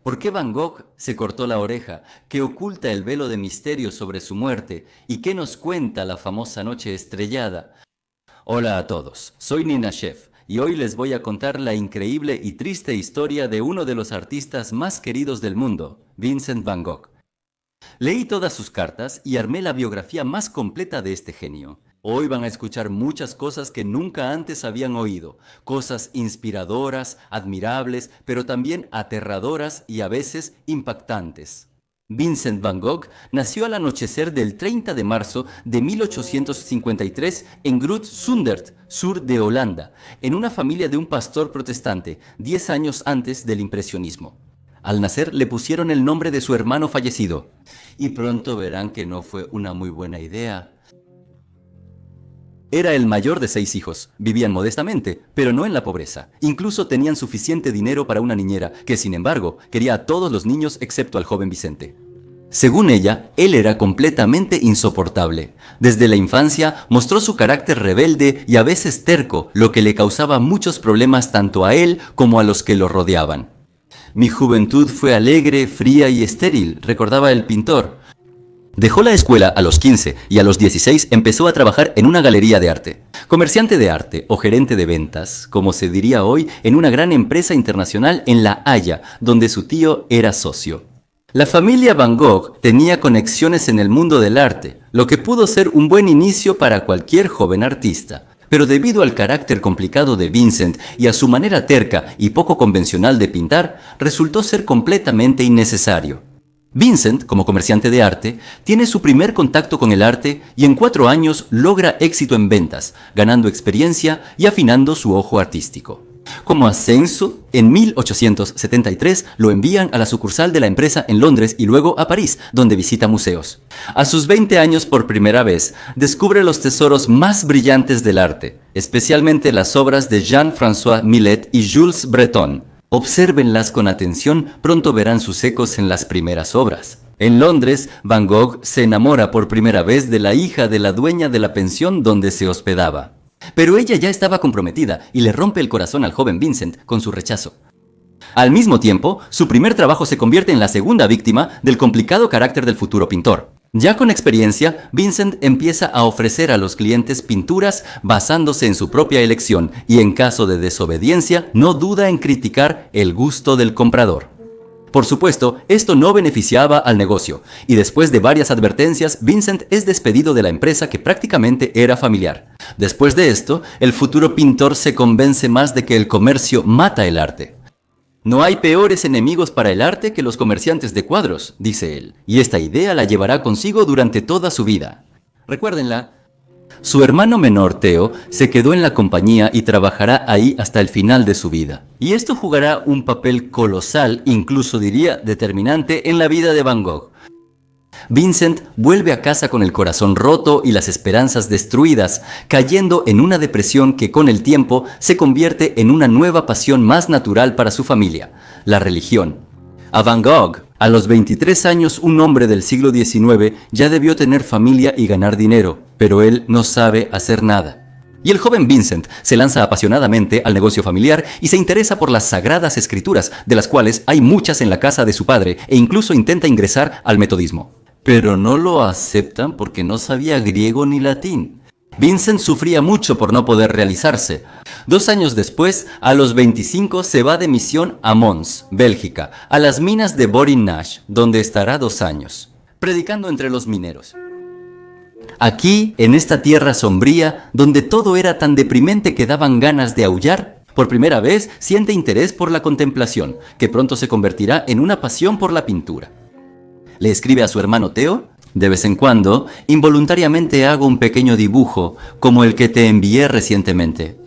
¿Por qué Van Gogh se cortó la oreja? ¿Qué oculta el velo de misterio sobre su muerte? ¿Y qué nos cuenta la famosa noche estrellada? Hola a todos, soy Nina Chef y hoy les voy a contar la increíble y triste historia de uno de los artistas más queridos del mundo, Vincent Van Gogh. Leí todas sus cartas y armé la biografía más completa de este genio. Hoy van a escuchar muchas cosas que nunca antes habían oído, cosas inspiradoras, admirables, pero también aterradoras y a veces impactantes. Vincent Van Gogh nació al anochecer del 30 de marzo de 1853 en Groot Zundert, sur de Holanda, en una familia de un pastor protestante, 10 años antes del impresionismo. Al nacer le pusieron el nombre de su hermano fallecido, y pronto verán que no fue una muy buena idea. Era el mayor de 6 hijos. Vivían modestamente, pero no en la pobreza. Incluso tenían suficiente dinero para una niñera, que sin embargo quería a todos los niños excepto al joven Vicente. Según ella, él era completamente insoportable. Desde la infancia mostró su carácter rebelde y a veces terco, lo que le causaba muchos problemas tanto a él como a los que lo rodeaban. Mi juventud fue alegre, fría y estéril, recordaba el pintor. Dejó la escuela a los 15 y a los 16 empezó a trabajar en una galería de arte. Comerciante de arte o gerente de ventas, como se diría hoy, en una gran empresa internacional en La Haya, donde su tío era socio. La familia Van Gogh tenía conexiones en el mundo del arte, lo que pudo ser un buen inicio para cualquier joven artista. Pero debido al carácter complicado de Vincent y a su manera terca y poco convencional de pintar, resultó ser completamente innecesario. Vincent, como comerciante de arte, tiene su primer contacto con el arte y en 4 años logra éxito en ventas, ganando experiencia y afinando su ojo artístico. Como ascenso, en 1873 lo envían a la sucursal de la empresa en Londres y luego a París, donde visita museos. A sus 20 años por primera vez, descubre los tesoros más brillantes del arte, especialmente las obras de Jean-François Millet y Jules Breton. Obsérvenlas con atención, pronto verán sus ecos en las primeras obras. En Londres, Van Gogh se enamora por primera vez de la hija de la dueña de la pensión donde se hospedaba. Pero ella ya estaba comprometida y le rompe el corazón al joven Vincent con su rechazo. Al mismo tiempo, su primer trabajo se convierte en la segunda víctima del complicado carácter del futuro pintor. Ya con experiencia, Vincent empieza a ofrecer a los clientes pinturas basándose en su propia elección y en caso de desobediencia no duda en criticar el gusto del comprador. Por supuesto, esto no beneficiaba al negocio y después de varias advertencias, Vincent es despedido de la empresa que prácticamente era familiar. Después de esto, el futuro pintor se convence más de que el comercio mata el arte. No hay peores enemigos para el arte que los comerciantes de cuadros, dice él, y esta idea la llevará consigo durante toda su vida. Recuérdenla. Su hermano menor, Theo, se quedó en la compañía y trabajará ahí hasta el final de su vida. Y esto jugará un papel colosal, incluso diría determinante, en la vida de Van Gogh. Vincent vuelve a casa con el corazón roto y las esperanzas destruidas, cayendo en una depresión que con el tiempo se convierte en una nueva pasión más natural para su familia, la religión. A Van Gogh, a los 23 años, un hombre del siglo XIX, ya debió tener familia y ganar dinero, pero él no sabe hacer nada. Y el joven Vincent se lanza apasionadamente al negocio familiar y se interesa por las sagradas escrituras, de las cuales hay muchas en la casa de su padre, e incluso intenta ingresar al metodismo. Pero no lo aceptan porque no sabía griego ni latín. Vincent sufría mucho por no poder realizarse. 2 años después, a los 25, se va de misión a Mons, Bélgica, a las minas de Borinage, donde estará 2 años, predicando entre los mineros. Aquí, en esta tierra sombría, donde todo era tan deprimente que daban ganas de aullar, por primera vez siente interés por la contemplación, que pronto se convertirá en una pasión por la pintura. Le escribe a su hermano Theo: de vez en cuando, involuntariamente hago un pequeño dibujo, como el que te envié recientemente.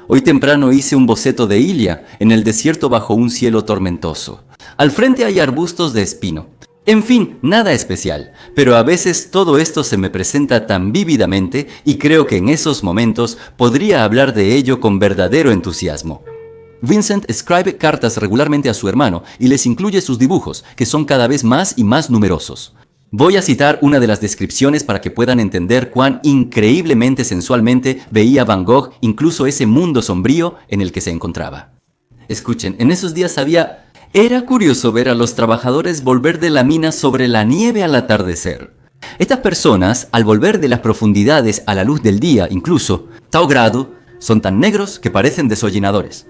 Hoy temprano hice un boceto de Ilia, en el desierto bajo un cielo tormentoso. Al frente hay arbustos de espino. En fin, nada especial, pero a veces todo esto se me presenta tan vívidamente y creo que en esos momentos podría hablar de ello con verdadero entusiasmo. Vincent escribe cartas regularmente a su hermano y les incluye sus dibujos, que son cada vez más y más numerosos. Voy a citar una de las descripciones para que puedan entender cuán increíblemente sensualmente veía Van Gogh incluso ese mundo sombrío en el que se encontraba. Escuchen, en esos días había Era curioso ver a los trabajadores volver de la mina sobre la nieve al atardecer. Estas personas, al volver de las profundidades a la luz del día, incluso, tal grado, son tan negros que parecen desollinadores.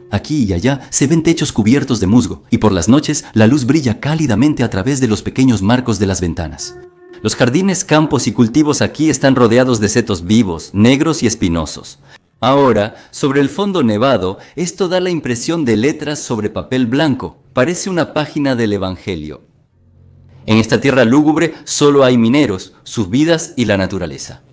Aquí y allá se ven techos cubiertos de musgo, y por las noches la luz brilla cálidamente a través de los pequeños marcos de las ventanas. Los jardines, campos y cultivos aquí están rodeados de setos vivos, negros y espinosos. Ahora, sobre el fondo nevado, esto da la impresión de letras sobre papel blanco. Parece una página del Evangelio. En esta tierra lúgubre solo hay mineros, sus vidas y la naturaleza.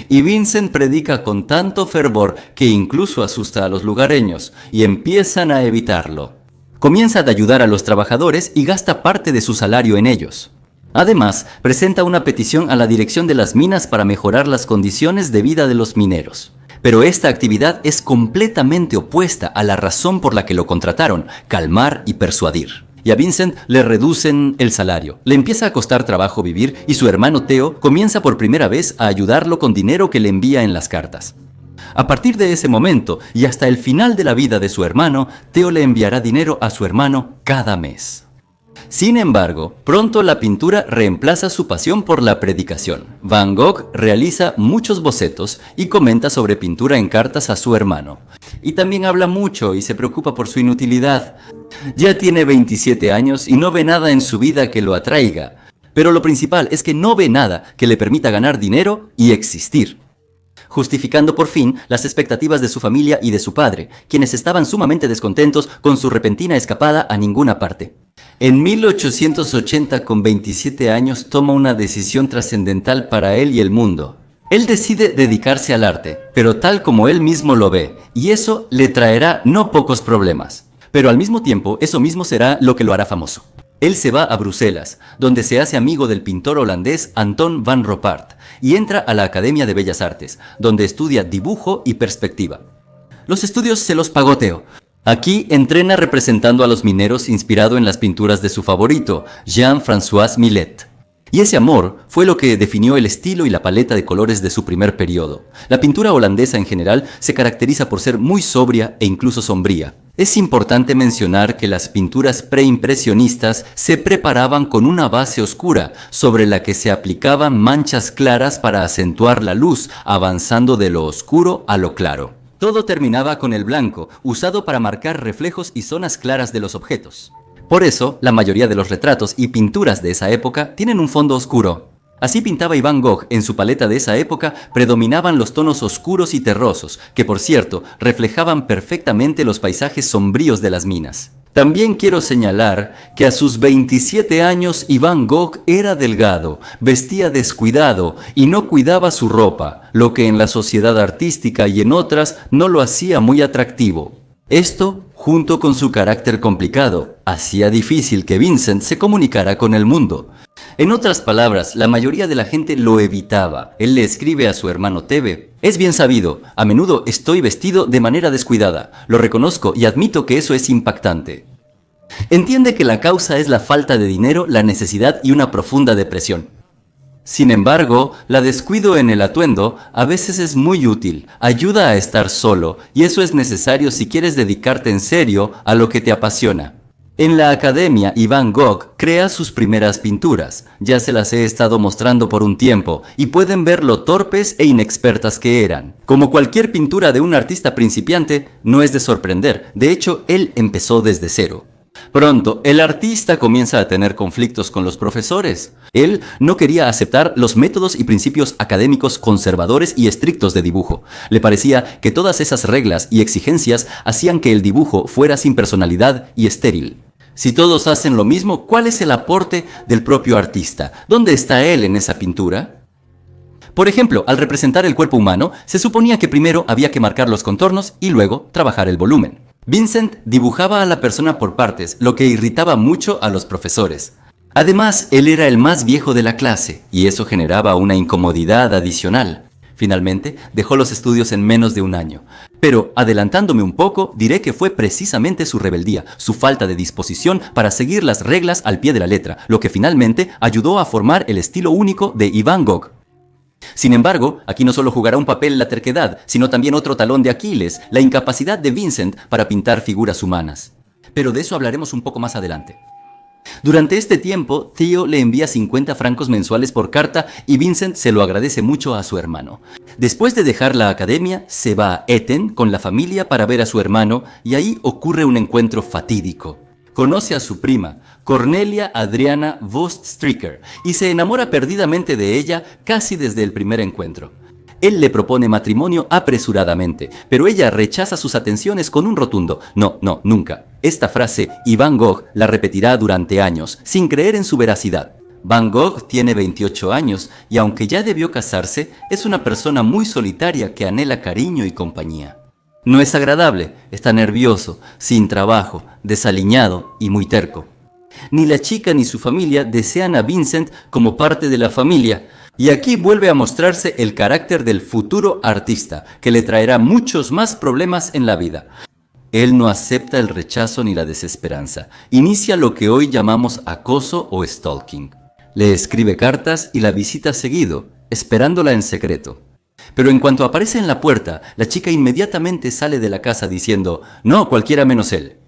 Y Vincent predica con tanto fervor que incluso asusta a los lugareños y empiezan a evitarlo. Comienza a ayudar a los trabajadores y gasta parte de su salario en ellos. Además, presenta una petición a la dirección de las minas para mejorar las condiciones de vida de los mineros. Pero esta actividad es completamente opuesta a la razón por la que lo contrataron, calmar y persuadir. Y a Vincent le reducen el salario, le empieza a costar trabajo vivir y su hermano Theo comienza por primera vez a ayudarlo con dinero que le envía en las cartas. A partir de ese momento y hasta el final de la vida de su hermano, Theo le enviará dinero a su hermano cada mes. Sin embargo, pronto la pintura reemplaza su pasión por la predicación. Van Gogh realiza muchos bocetos y comenta sobre pintura en cartas a su hermano. Y también habla mucho y se preocupa por su inutilidad. Ya tiene 27 años y no ve nada en su vida que lo atraiga. Pero lo principal es que no ve nada que le permita ganar dinero y existir. Justificando por fin las expectativas de su familia y de su padre, quienes estaban sumamente descontentos con su repentina escapada a ninguna parte. En 1880, con 27 años, toma una decisión trascendental para él y el mundo. Él decide dedicarse al arte, pero tal como él mismo lo ve, y eso le traerá no pocos problemas. Pero al mismo tiempo, eso mismo será lo que lo hará famoso. Él se va a Bruselas, donde se hace amigo del pintor holandés Anton van Ropart, y entra a la Academia de Bellas Artes, donde estudia dibujo y perspectiva. Los estudios se los pagó Theo. Aquí entrena representando a los mineros inspirado en las pinturas de su favorito, Jean-François Millet. Y ese amor fue lo que definió el estilo y la paleta de colores de su primer periodo. La pintura holandesa en general se caracteriza por ser muy sobria e incluso sombría. Es importante mencionar que las pinturas preimpresionistas se preparaban con una base oscura, sobre la que se aplicaban manchas claras para acentuar la luz, avanzando de lo oscuro a lo claro. Todo terminaba con el blanco, usado para marcar reflejos y zonas claras de los objetos. Por eso, la mayoría de los retratos y pinturas de esa época tienen un fondo oscuro. Así pintaba Van Gogh. En su paleta de esa época predominaban los tonos oscuros y terrosos, que por cierto, reflejaban perfectamente los paisajes sombríos de las minas. También quiero señalar que a sus 27 años Van Gogh era delgado, vestía descuidado y no cuidaba su ropa, lo que en la sociedad artística y en otras no lo hacía muy atractivo. Esto, junto con su carácter complicado, hacía difícil que Vincent se comunicara con el mundo. En otras palabras, la mayoría de la gente lo evitaba. Él le escribe a su hermano Teve: "Es bien sabido, a menudo estoy vestido de manera descuidada. Lo reconozco y admito que eso es impactante". Entiende que la causa es la falta de dinero, la necesidad y una profunda depresión. Sin embargo, la descuido en el atuendo a veces es muy útil, ayuda a estar solo, y eso es necesario si quieres dedicarte en serio a lo que te apasiona. En la academia, Van Gogh crea sus primeras pinturas. Ya se las he estado mostrando por un tiempo, y pueden ver lo torpes e inexpertas que eran. Como cualquier pintura de un artista principiante, no es de sorprender. De hecho, él empezó desde cero. Pronto, el artista comienza a tener conflictos con los profesores. Él no quería aceptar los métodos y principios académicos conservadores y estrictos de dibujo. Le parecía que todas esas reglas y exigencias hacían que el dibujo fuera sin personalidad y estéril. Si todos hacen lo mismo, ¿cuál es el aporte del propio artista? ¿Dónde está él en esa pintura? Por ejemplo, al representar el cuerpo humano, se suponía que primero había que marcar los contornos y luego trabajar el volumen. Vincent dibujaba a la persona por partes, lo que irritaba mucho a los profesores. Además, él era el más viejo de la clase, y eso generaba una incomodidad adicional. Finalmente, dejó los estudios en menos de un año. Pero, adelantándome un poco, diré que fue precisamente su rebeldía, su falta de disposición para seguir las reglas al pie de la letra, lo que finalmente ayudó a formar el estilo único de Van Gogh. Sin embargo, aquí no solo jugará un papel la terquedad, sino también otro talón de Aquiles, la incapacidad de Vincent para pintar figuras humanas. pero de eso hablaremos un poco más adelante. Durante este tiempo, Theo le envía 50 francos mensuales por carta y Vincent se lo agradece mucho a su hermano. Después de dejar la academia, se va a Etten con la familia para ver a su hermano y ahí ocurre un encuentro fatídico. Conoce a su prima, Cornelia Adriana Vost-Stricker, y se enamora perdidamente de ella casi desde el primer encuentro. Él le propone matrimonio apresuradamente, pero ella rechaza sus atenciones con un rotundo "no, no, nunca". Esta frase Van Gogh la repetirá durante años, sin creer en su veracidad. Van Gogh tiene 28 años y aunque ya debió casarse, es una persona muy solitaria que anhela cariño y compañía. No es agradable, está nervioso, sin trabajo, desaliñado y muy terco. Ni la chica ni su familia desean a Vincent como parte de la familia. Y aquí vuelve a mostrarse el carácter del futuro artista, que le traerá muchos más problemas en la vida. Él no acepta el rechazo ni la desesperanza. Inicia lo que hoy llamamos acoso o stalking. Le escribe cartas y la visita seguido, esperándola en secreto. Pero en cuanto aparece en la puerta, la chica inmediatamente sale de la casa diciendo "no, cualquiera menos él".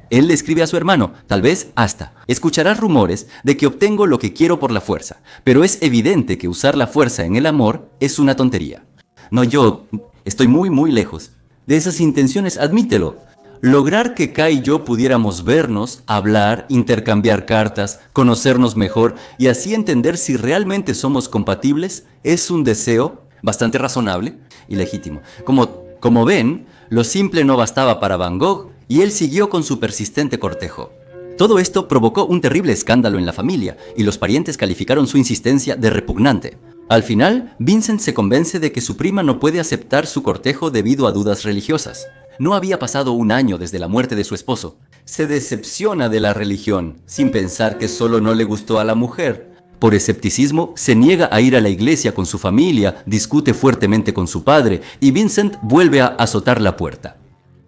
Él le escribe a su hermano, tal vez hasta: escucharás rumores de que obtengo lo que quiero por la fuerza, pero es evidente que usar la fuerza en el amor es una tontería. No, yo estoy muy lejos de esas intenciones, admítelo. Lograr que Kai y yo pudiéramos vernos, hablar, intercambiar cartas, conocernos mejor y así entender si realmente somos compatibles es un deseo bastante razonable y legítimo. Como ven, lo simple no bastaba para Van Gogh y él siguió con su persistente cortejo. Todo esto provocó un terrible escándalo en la familia y los parientes calificaron su insistencia de repugnante. Al final, Vincent se convence de que su prima no puede aceptar su cortejo debido a dudas religiosas. No había pasado un año desde la muerte de su esposo. Se decepciona de la religión, sin pensar que solo no le gustó a la mujer. Por escepticismo, se niega a ir a la iglesia con su familia, discute fuertemente con su padre y Vincent vuelve a azotar la puerta.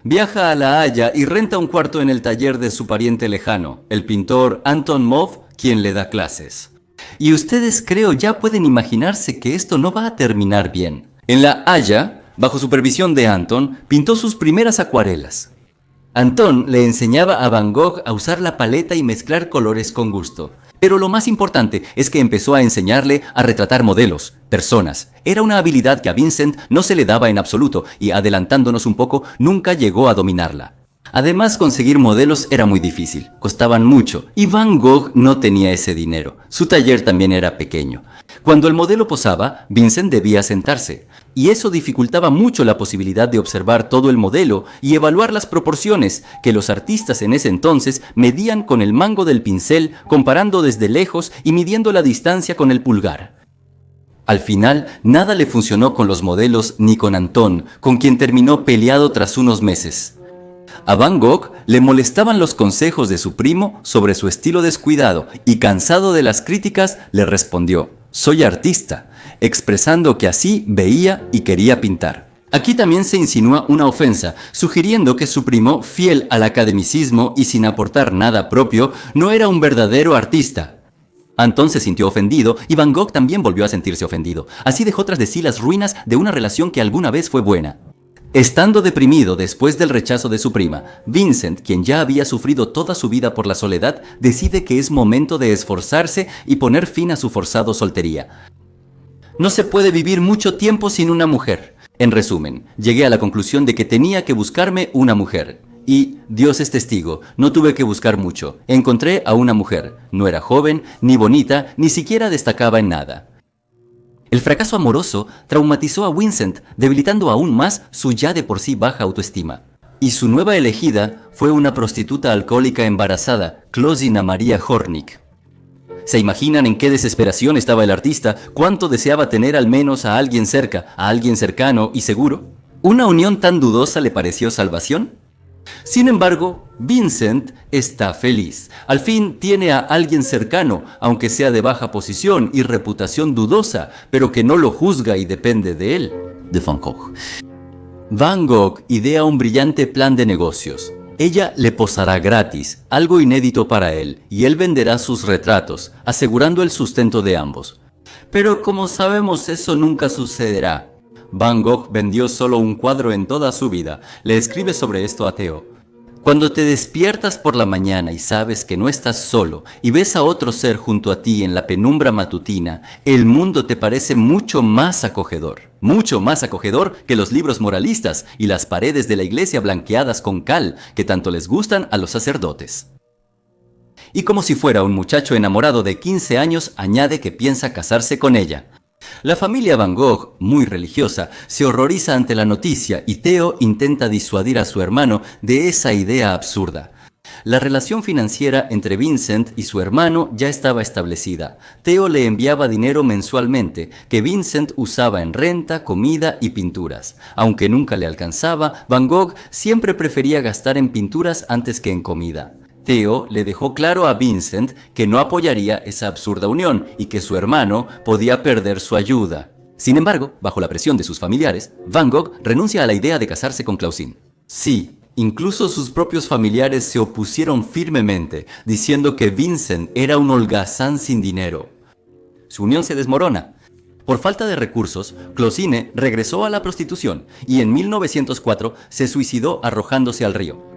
Viaja a La Haya y renta un cuarto en el taller de su pariente lejano, el pintor Anton Mauve, quien le da clases. Y ustedes creo ya pueden imaginarse que esto no va a terminar bien. En La Haya, bajo supervisión de Anton, pintó sus primeras acuarelas. Anton le enseñaba a Van Gogh a usar la paleta y mezclar colores con gusto. Pero lo más importante es que empezó a enseñarle a retratar modelos, personas. Era una habilidad que a Vincent no se le daba en absoluto y, adelantándonos un poco, nunca llegó a dominarla. Además, conseguir modelos era muy difícil, costaban mucho y Van Gogh no tenía ese dinero. Su taller también era pequeño. Cuando el modelo posaba, Vincent debía sentarse, y eso dificultaba mucho la posibilidad de observar todo el modelo y evaluar las proporciones que los artistas en ese entonces medían con el mango del pincel, comparando desde lejos y midiendo la distancia con el pulgar. Al final, nada le funcionó con los modelos ni con Anton, con quien terminó peleado tras unos meses. A Van Gogh le molestaban los consejos de su primo sobre su estilo descuidado y, cansado de las críticas, le respondió: "Soy artista", expresando que así veía y quería pintar. Aquí también se insinúa una ofensa, sugiriendo que su primo, fiel al academicismo y sin aportar nada propio, no era un verdadero artista. Anton se sintió ofendido y Van Gogh también volvió a sentirse ofendido. Así dejó tras de sí las ruinas de una relación que alguna vez fue buena. Estando deprimido después del rechazo de su prima, Vincent, quien ya había sufrido toda su vida por la soledad, decide que es momento de esforzarse y poner fin a su forzado soltería. No se puede vivir mucho tiempo sin una mujer. En resumen, llegué a la conclusión de que tenía que buscarme una mujer. Y, Dios es testigo, no tuve que buscar mucho. Encontré a una mujer. No era joven, ni bonita, ni siquiera destacaba en nada. El fracaso amoroso traumatizó a Vincent, debilitando aún más su ya de por sí baja autoestima. Y su nueva elegida fue una prostituta alcohólica embarazada, Klosina Maria Hornig. ¿Se imaginan en qué desesperación estaba el artista? ¿Cuánto deseaba tener al menos a alguien cerca, a alguien cercano y seguro? ¿Una unión tan dudosa le pareció salvación? Sin embargo, Vincent está feliz. Al fin tiene a alguien cercano, aunque sea de baja posición y reputación dudosa, pero que no lo juzga y depende de él, de Van Gogh. Van Gogh idea un brillante plan de negocios. Ella le posará gratis, algo inédito para él, y él venderá sus retratos, asegurando el sustento de ambos. Pero como sabemos, eso nunca sucederá. Van Gogh vendió solo un cuadro en toda su vida. Le escribe sobre esto a Theo. Cuando te despiertas por la mañana y sabes que no estás solo y ves a otro ser junto a ti en la penumbra matutina, el mundo te parece mucho más acogedor que los libros moralistas y las paredes de la iglesia blanqueadas con cal que tanto les gustan a los sacerdotes. Y como si fuera un muchacho enamorado de 15 años, añade que piensa casarse con ella. La familia Van Gogh, muy religiosa, se horroriza ante la noticia y Theo intenta disuadir a su hermano de esa idea absurda. La relación financiera entre Vincent y su hermano ya estaba establecida. Theo le enviaba dinero mensualmente, que Vincent usaba en renta, comida y pinturas. Aunque nunca le alcanzaba, Van Gogh siempre prefería gastar en pinturas antes que en comida. Theo le dejó claro a Vincent que no apoyaría esa absurda unión y que su hermano podía perder su ayuda. Sin embargo, bajo la presión de sus familiares, Van Gogh renuncia a la idea de casarse con Clausine. Sí, incluso sus propios familiares se opusieron firmemente, diciendo que Vincent era un holgazán sin dinero. Su unión se desmorona. Por falta de recursos, Clausine regresó a la prostitución y en 1904 se suicidó arrojándose al río.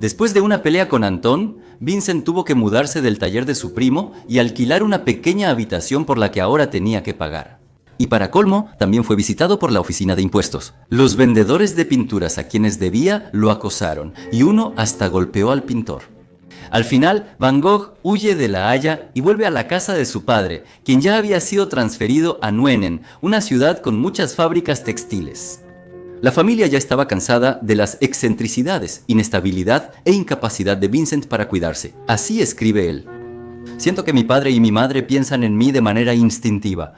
Después de una pelea con Anton, Vincent tuvo que mudarse del taller de su primo y alquilar una pequeña habitación por la que ahora tenía que pagar. Y para colmo, también fue visitado por la oficina de impuestos. Los vendedores de pinturas a quienes debía lo acosaron y uno hasta golpeó al pintor. Al final, Van Gogh huye de La Haya y vuelve a la casa de su padre, quien ya había sido transferido a Nuenen, una ciudad con muchas fábricas textiles. La familia ya estaba cansada de las excentricidades, inestabilidad e incapacidad de Vincent para cuidarse. Así escribe él. Siento que mi padre y mi madre piensan en mí de manera instintiva.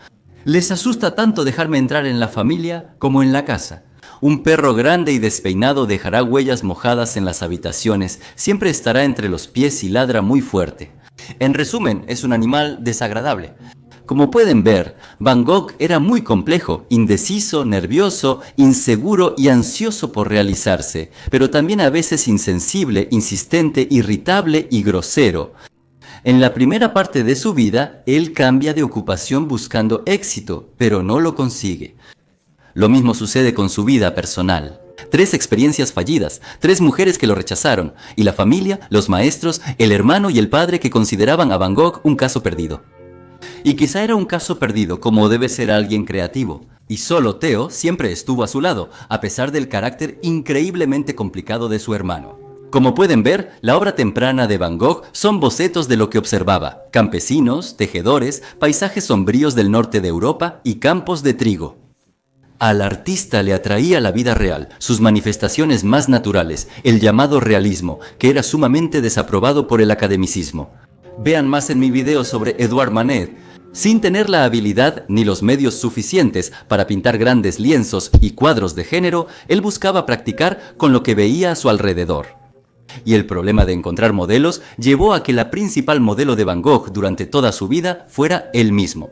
Les asusta tanto dejarme entrar en la familia como en la casa. Un perro grande y despeinado dejará huellas mojadas en las habitaciones, siempre estará entre los pies y ladra muy fuerte. En resumen, es un animal desagradable. Como pueden ver, Van Gogh era muy complejo, indeciso, nervioso, inseguro y ansioso por realizarse, pero también a veces insensible, insistente, irritable y grosero. En la primera parte de su vida, él cambia de ocupación buscando éxito, pero no lo consigue. Lo mismo sucede con su vida personal. 3 experiencias fallidas, 3 mujeres que lo rechazaron, y la familia, los maestros, el hermano y el padre que consideraban a Van Gogh un caso perdido. Y quizá era un caso perdido como debe ser alguien creativo. Y solo Theo siempre estuvo a su lado, a pesar del carácter increíblemente complicado de su hermano. Como pueden ver, la obra temprana de Van Gogh son bocetos de lo que observaba: campesinos, tejedores, paisajes sombríos del norte de Europa y campos de trigo. Al artista le atraía la vida real, sus manifestaciones más naturales, el llamado realismo, que era sumamente desaprobado por el academicismo. Vean más en mi video sobre Edouard Manet. Sin tener la habilidad ni los medios suficientes para pintar grandes lienzos y cuadros de género, él buscaba practicar con lo que veía a su alrededor. Y el problema de encontrar modelos llevó a que la principal modelo de Van Gogh durante toda su vida fuera él mismo.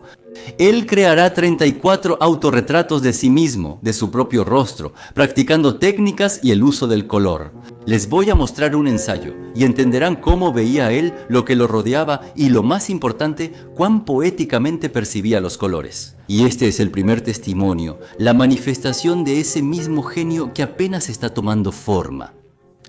Él creará 34 autorretratos de sí mismo, de su propio rostro, practicando técnicas y el uso del color. Les voy a mostrar un ensayo y entenderán cómo veía él lo que lo rodeaba y, lo más importante, cuán poéticamente percibía los colores. Y este es el primer testimonio, la manifestación de ese mismo genio que apenas está tomando forma.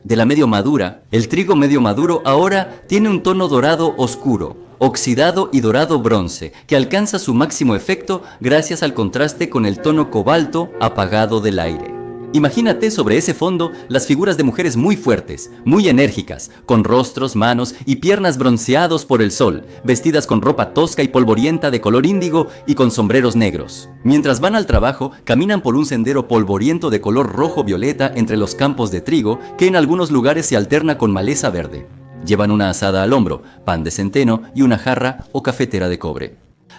De la medio madura, el trigo medio maduro ahora tiene un tono dorado oscuro, oxidado y dorado bronce, que alcanza su máximo efecto gracias al contraste con el tono cobalto apagado del aire. Imagínate sobre ese fondo las figuras de mujeres muy fuertes, muy enérgicas, con rostros, manos y piernas bronceados por el sol, vestidas con ropa tosca y polvorienta de color índigo y con sombreros negros. Mientras van al trabajo, caminan por un sendero polvoriento de color rojo-violeta entre los campos de trigo, que en algunos lugares se alterna con maleza verde. Llevan una azada al hombro, pan de centeno y una jarra o cafetera de cobre.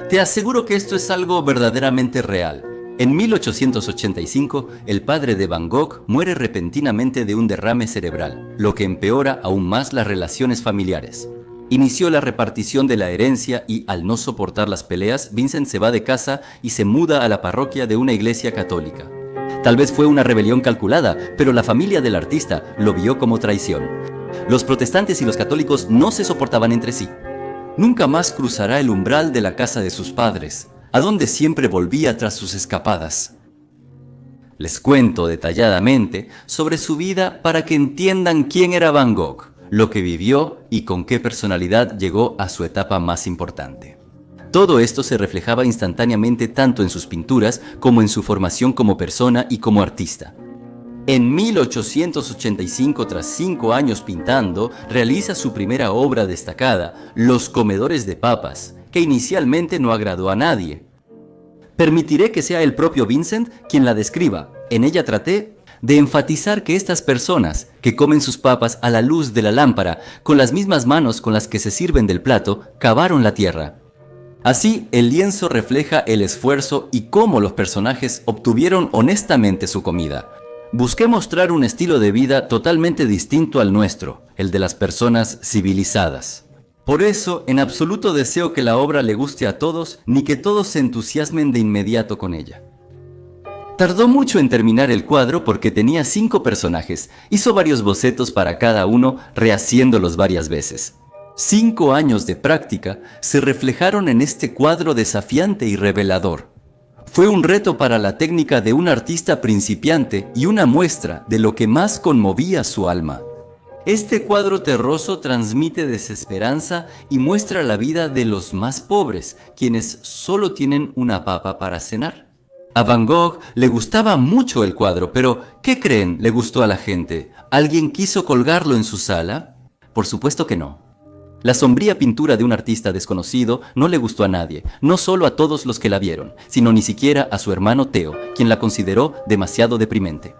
Te aseguro que esto es algo verdaderamente real. En 1885, el padre de Van Gogh muere repentinamente de un derrame cerebral, lo que empeora aún más las relaciones familiares. Inició la repartición de la herencia y, al no soportar las peleas, Vincent se va de casa y se muda a la parroquia de una iglesia católica. Tal vez fue una rebelión calculada, pero la familia del artista lo vio como traición. Los protestantes y los católicos no se soportaban entre sí. Nunca más cruzará el umbral de la casa de sus padres, a donde siempre volvía tras sus escapadas. Les cuento detalladamente sobre su vida para que entiendan quién era Van Gogh, lo que vivió y con qué personalidad llegó a su etapa más importante. Todo esto se reflejaba instantáneamente tanto en sus pinturas como en su formación como persona y como artista. En 1885, tras 5 años pintando, realiza su primera obra destacada, Los comedores de papas, que inicialmente no agradó a nadie. Permitiré que sea el propio Vincent quien la describa. En ella traté de enfatizar que estas personas que comen sus papas a la luz de la lámpara, con las mismas manos con las que se sirven del plato, cavaron la tierra. Así, el lienzo refleja el esfuerzo y cómo los personajes obtuvieron honestamente su comida. Busqué mostrar un estilo de vida totalmente distinto al nuestro, el de las personas civilizadas. Por eso, en absoluto deseo que la obra le guste a todos, ni que todos se entusiasmen de inmediato con ella. Tardó mucho en terminar el cuadro porque tenía 5 personajes. Hizo varios bocetos para cada uno, rehaciéndolos varias veces. 5 años de práctica se reflejaron en este cuadro desafiante y revelador. Fue un reto para la técnica de un artista principiante y una muestra de lo que más conmovía su alma. Este cuadro terroso transmite desesperanza y muestra la vida de los más pobres, quienes solo tienen una papa para cenar. A Van Gogh le gustaba mucho el cuadro, pero ¿qué creen le gustó a la gente? ¿Alguien quiso colgarlo en su sala? Por supuesto que no. La sombría pintura de un artista desconocido no le gustó a nadie, no solo a todos los que la vieron, sino ni siquiera a su hermano Theo, quien la consideró demasiado deprimente.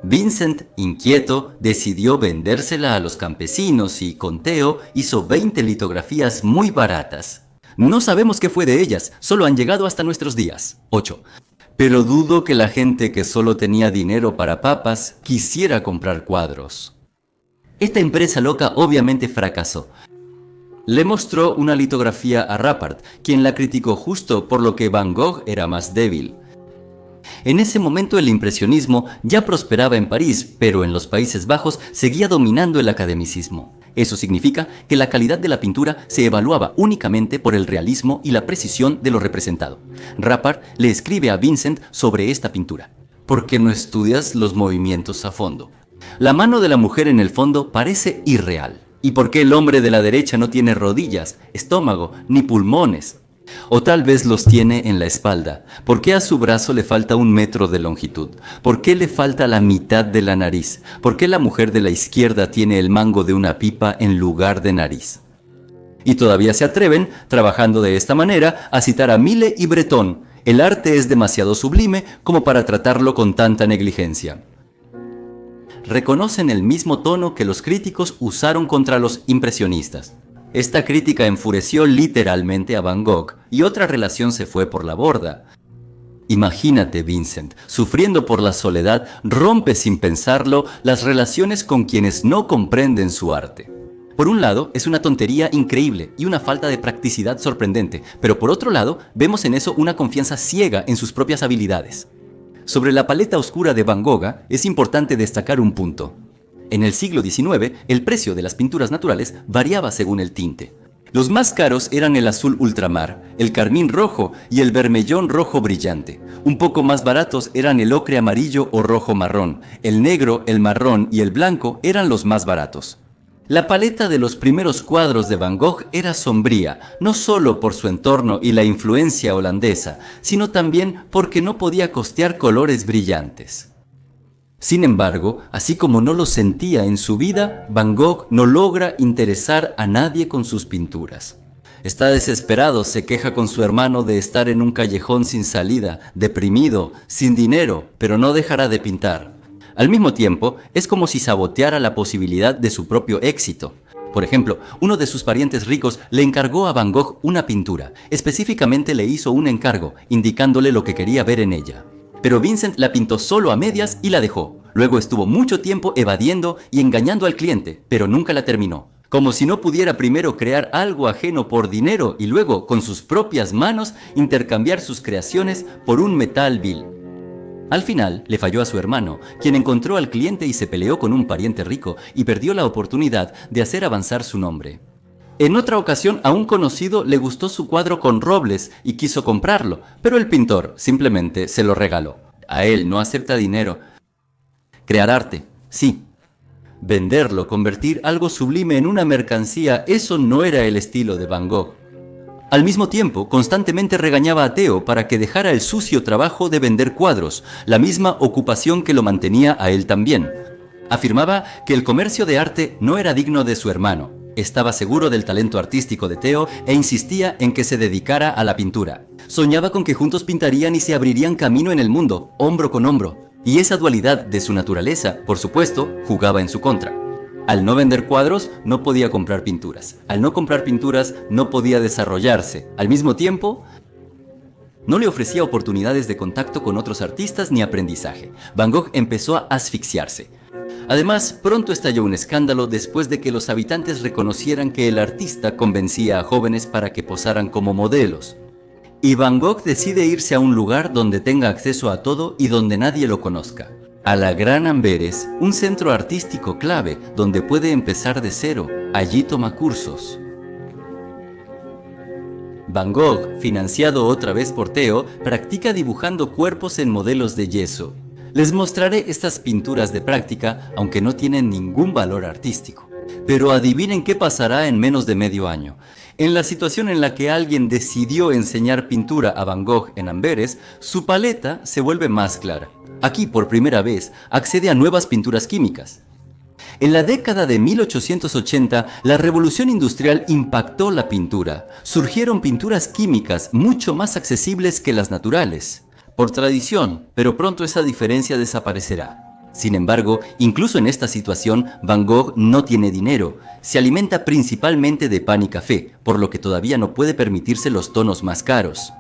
Vincent, inquieto, decidió vendérsela a los campesinos y con Theo hizo 20 litografías muy baratas. No sabemos qué fue de ellas, solo han llegado hasta nuestros días. 8. Pero dudo que la gente que solo tenía dinero para papas quisiera comprar cuadros. Esta empresa loca obviamente fracasó. Le mostró una litografía a Rappart, quien la criticó justo por lo que Van Gogh era más débil. En ese momento el impresionismo ya prosperaba en París, pero en los Países Bajos seguía dominando el academicismo. Eso significa que la calidad de la pintura se evaluaba únicamente por el realismo y la precisión de lo representado. Rappart le escribe a Vincent sobre esta pintura. ¿Por qué no estudias los movimientos a fondo? La mano de la mujer en el fondo parece irreal. ¿Y por qué el hombre de la derecha no tiene rodillas, estómago, ni pulmones? O tal vez los tiene en la espalda. ¿Por qué a su brazo le falta 1 metro de longitud? ¿Por qué le falta la mitad de la nariz? ¿Por qué la mujer de la izquierda tiene el mango de una pipa en lugar de nariz? Y todavía se atreven, trabajando de esta manera, a citar a Millet y Breton. El arte es demasiado sublime como para tratarlo con tanta negligencia. Reconocen el mismo tono que los críticos usaron contra los impresionistas. Esta crítica enfureció literalmente a Van Gogh y otra relación se fue por la borda. Imagínate, Vincent, sufriendo por la soledad, rompe sin pensarlo las relaciones con quienes no comprenden su arte. Por un lado, es una tontería increíble y una falta de practicidad sorprendente, pero por otro lado, vemos en eso una confianza ciega en sus propias habilidades. Sobre la paleta oscura de Van Gogh es importante destacar un punto. En el siglo XIX, el precio de las pinturas naturales variaba según el tinte. Los más caros eran el azul ultramar, el carmín rojo y el bermellón rojo brillante. Un poco más baratos eran el ocre amarillo o rojo marrón. El negro, el marrón y el blanco eran los más baratos. La paleta de los primeros cuadros de Van Gogh era sombría, no solo por su entorno y la influencia holandesa, sino también porque no podía costear colores brillantes. Sin embargo, así como no lo sentía en su vida, Van Gogh no logra interesar a nadie con sus pinturas. Está desesperado, se queja con su hermano de estar en un callejón sin salida, deprimido, sin dinero, pero no dejará de pintar. Al mismo tiempo, es como si saboteara la posibilidad de su propio éxito. Por ejemplo, uno de sus parientes ricos le encargó a Van Gogh una pintura. Específicamente le hizo un encargo, indicándole lo que quería ver en ella. Pero Vincent la pintó solo a medias y la dejó. Luego estuvo mucho tiempo evadiendo y engañando al cliente, pero nunca la terminó. Como si no pudiera primero crear algo ajeno por dinero y luego, con sus propias manos, intercambiar sus creaciones por un metal vil. Al final, le falló a su hermano, quien encontró al cliente y se peleó con un pariente rico y perdió la oportunidad de hacer avanzar su nombre. En otra ocasión, a un conocido le gustó su cuadro con robles y quiso comprarlo, pero el pintor simplemente se lo regaló. A él no acepta dinero. Crear arte, sí. Venderlo, convertir algo sublime en una mercancía, eso no era el estilo de Van Gogh. Al mismo tiempo, constantemente regañaba a Theo para que dejara el sucio trabajo de vender cuadros, la misma ocupación que lo mantenía a él también. Afirmaba que el comercio de arte no era digno de su hermano. Estaba seguro del talento artístico de Theo e insistía en que se dedicara a la pintura. Soñaba con que juntos pintarían y se abrirían camino en el mundo, hombro con hombro. Y esa dualidad de su naturaleza, por supuesto, jugaba en su contra. Al no vender cuadros, no podía comprar pinturas. Al no comprar pinturas, no podía desarrollarse. Al mismo tiempo, no le ofrecía oportunidades de contacto con otros artistas ni aprendizaje. Van Gogh empezó a asfixiarse. Además, pronto estalló un escándalo después de que los habitantes reconocieran que el artista convencía a jóvenes para que posaran como modelos. Y Van Gogh decide irse a un lugar donde tenga acceso a todo y donde nadie lo conozca. A la Gran Amberes, un centro artístico clave donde puede empezar de cero. Allí toma cursos. Van Gogh, financiado otra vez por Theo, practica dibujando cuerpos en modelos de yeso. Les mostraré estas pinturas de práctica, aunque no tienen ningún valor artístico. Pero adivinen qué pasará en menos de medio año. En la situación en la que alguien decidió enseñar pintura a Van Gogh en Amberes, su paleta se vuelve más clara. Aquí, por primera vez, accede a nuevas pinturas químicas. En la década de 1880, la revolución industrial impactó la pintura. Surgieron pinturas químicas mucho más accesibles que las naturales. Por tradición, pero pronto esa diferencia desaparecerá. Sin embargo, incluso en esta situación, Van Gogh no tiene dinero. Se alimenta principalmente de pan y café, por lo que todavía no puede permitirse los tonos más caros.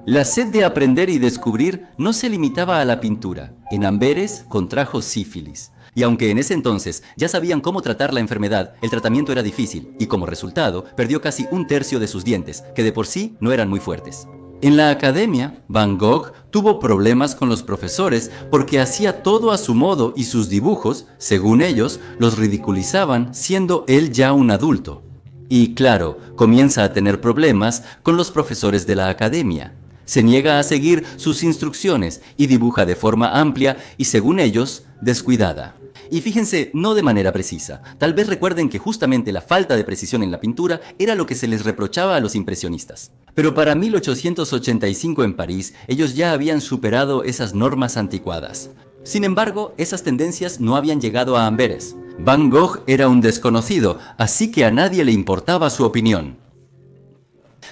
La sed de aprender y descubrir no se limitaba a la pintura. En Amberes contrajo sífilis. Y aunque en ese entonces ya sabían cómo tratar la enfermedad, el tratamiento era difícil y como resultado perdió casi un tercio de sus dientes, que de por sí no eran muy fuertes. En la academia, Van Gogh tuvo problemas con los profesores porque hacía todo a su modo y sus dibujos, según ellos, los ridiculizaban siendo él ya un adulto. Y claro, comienza a tener problemas con los profesores de la academia. Se niega a seguir sus instrucciones y dibuja de forma amplia y, según ellos, descuidada. Y fíjense, no de manera precisa. Tal vez recuerden que justamente la falta de precisión en la pintura era lo que se les reprochaba a los impresionistas. Pero para 1885 en París, ellos ya habían superado esas normas anticuadas. Sin embargo, esas tendencias no habían llegado a Amberes. Van Gogh era un desconocido, así que a nadie le importaba su opinión.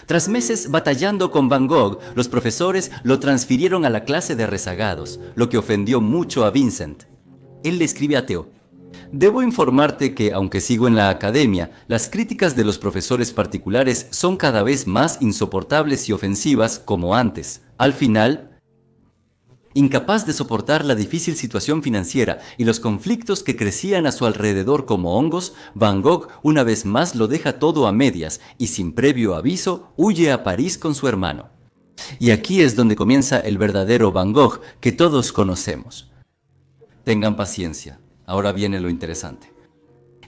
Tras meses batallando con Van Gogh, los profesores lo transfirieron a la clase de rezagados, lo que ofendió mucho a Vincent. Él le escribe a Theo: debo informarte que, aunque sigo en la academia, las críticas de los profesores particulares son cada vez más insoportables y ofensivas como antes. Al final, incapaz de soportar la difícil situación financiera y los conflictos que crecían a su alrededor como hongos, Van Gogh una vez más lo deja todo a medias y sin previo aviso huye a París con su hermano. Y aquí es donde comienza el verdadero Van Gogh que todos conocemos. Tengan paciencia, ahora viene lo interesante.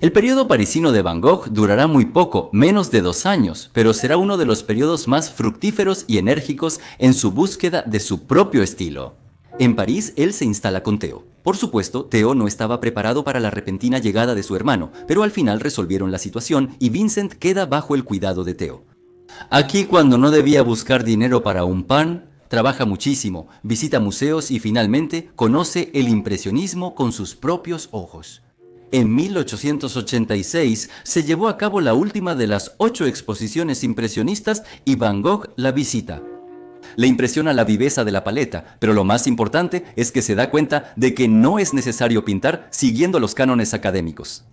El periodo parisino de Van Gogh durará muy poco, menos de 2 años, pero será uno de los periodos más fructíferos y enérgicos en su búsqueda de su propio estilo. En París, él se instala con Theo. Por supuesto, Theo no estaba preparado para la repentina llegada de su hermano, pero al final resolvieron la situación y Vincent queda bajo el cuidado de Theo. Aquí, cuando no debía buscar dinero para un pan, trabaja muchísimo, visita museos y finalmente conoce el impresionismo con sus propios ojos. En 1886 se llevó a cabo la última de las 8 exposiciones impresionistas y Van Gogh la visita. Le impresiona la viveza de la paleta, pero lo más importante es que se da cuenta de que no es necesario pintar siguiendo los cánones académicos.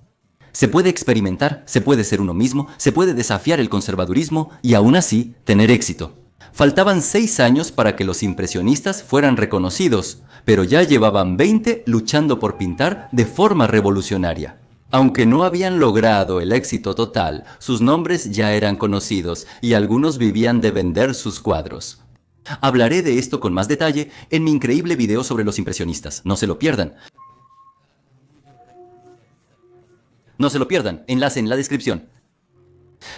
Se puede experimentar, se puede ser uno mismo, se puede desafiar el conservadurismo y aún así tener éxito. Faltaban 6 años para que los impresionistas fueran reconocidos, pero ya llevaban 20 luchando por pintar de forma revolucionaria. Aunque no habían logrado el éxito total, sus nombres ya eran conocidos y algunos vivían de vender sus cuadros. Hablaré de esto con más detalle en mi increíble video sobre los impresionistas. No se lo pierdan. No se lo pierdan, enlace en la descripción.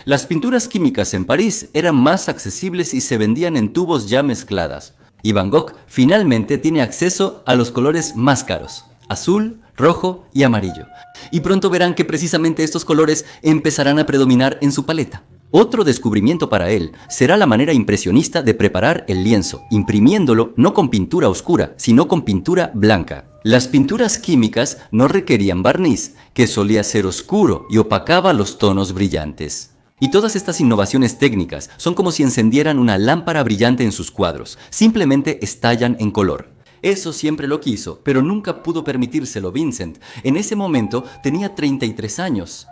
Las pinturas químicas en París eran más accesibles y se vendían en tubos ya mezcladas. Y Van Gogh finalmente tiene acceso a los colores más caros: azul, rojo y amarillo. Y pronto verán que precisamente estos colores empezarán a predominar en su paleta. Otro descubrimiento para él será la manera impresionista de preparar el lienzo, imprimiéndolo no con pintura oscura, sino con pintura blanca. Las pinturas químicas no requerían barniz, que solía ser oscuro y opacaba los tonos brillantes. Y todas estas innovaciones técnicas son como si encendieran una lámpara brillante en sus cuadros, simplemente estallan en color. Eso siempre lo quiso, pero nunca pudo permitírselo Vincent. En ese momento tenía 33 años.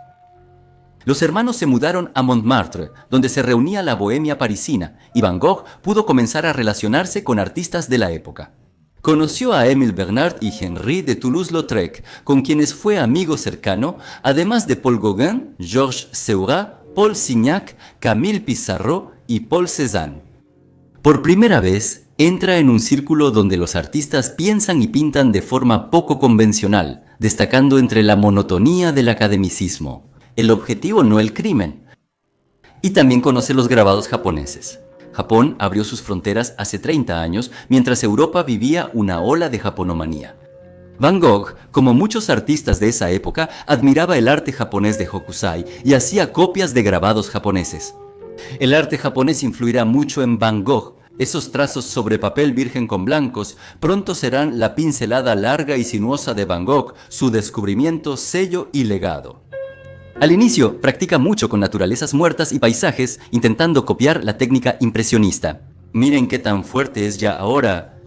Los hermanos se mudaron a Montmartre, donde se reunía la bohemia parisina, y Van Gogh pudo comenzar a relacionarse con artistas de la época. Conoció a Émile Bernard y Henri de Toulouse-Lautrec, con quienes fue amigo cercano, además de Paul Gauguin, Georges Seurat, Paul Signac, Camille Pissarro y Paul Cézanne. Por primera vez, entra en un círculo donde los artistas piensan y pintan de forma poco convencional, destacando entre la monotonía del academicismo. El objetivo no el crimen. Y también conoce los grabados japoneses. Japón abrió sus fronteras hace 30 años, mientras Europa vivía una ola de japonomanía. Van Gogh, como muchos artistas de esa época, admiraba el arte japonés de Hokusai y hacía copias de grabados japoneses. El arte japonés influirá mucho en Van Gogh. Esos trazos sobre papel virgen con blancos pronto serán la pincelada larga y sinuosa de Van Gogh, su descubrimiento, sello y legado. Al inicio, practica mucho con naturalezas muertas y paisajes, intentando copiar la técnica impresionista. Miren qué tan fuerte es ya ahora.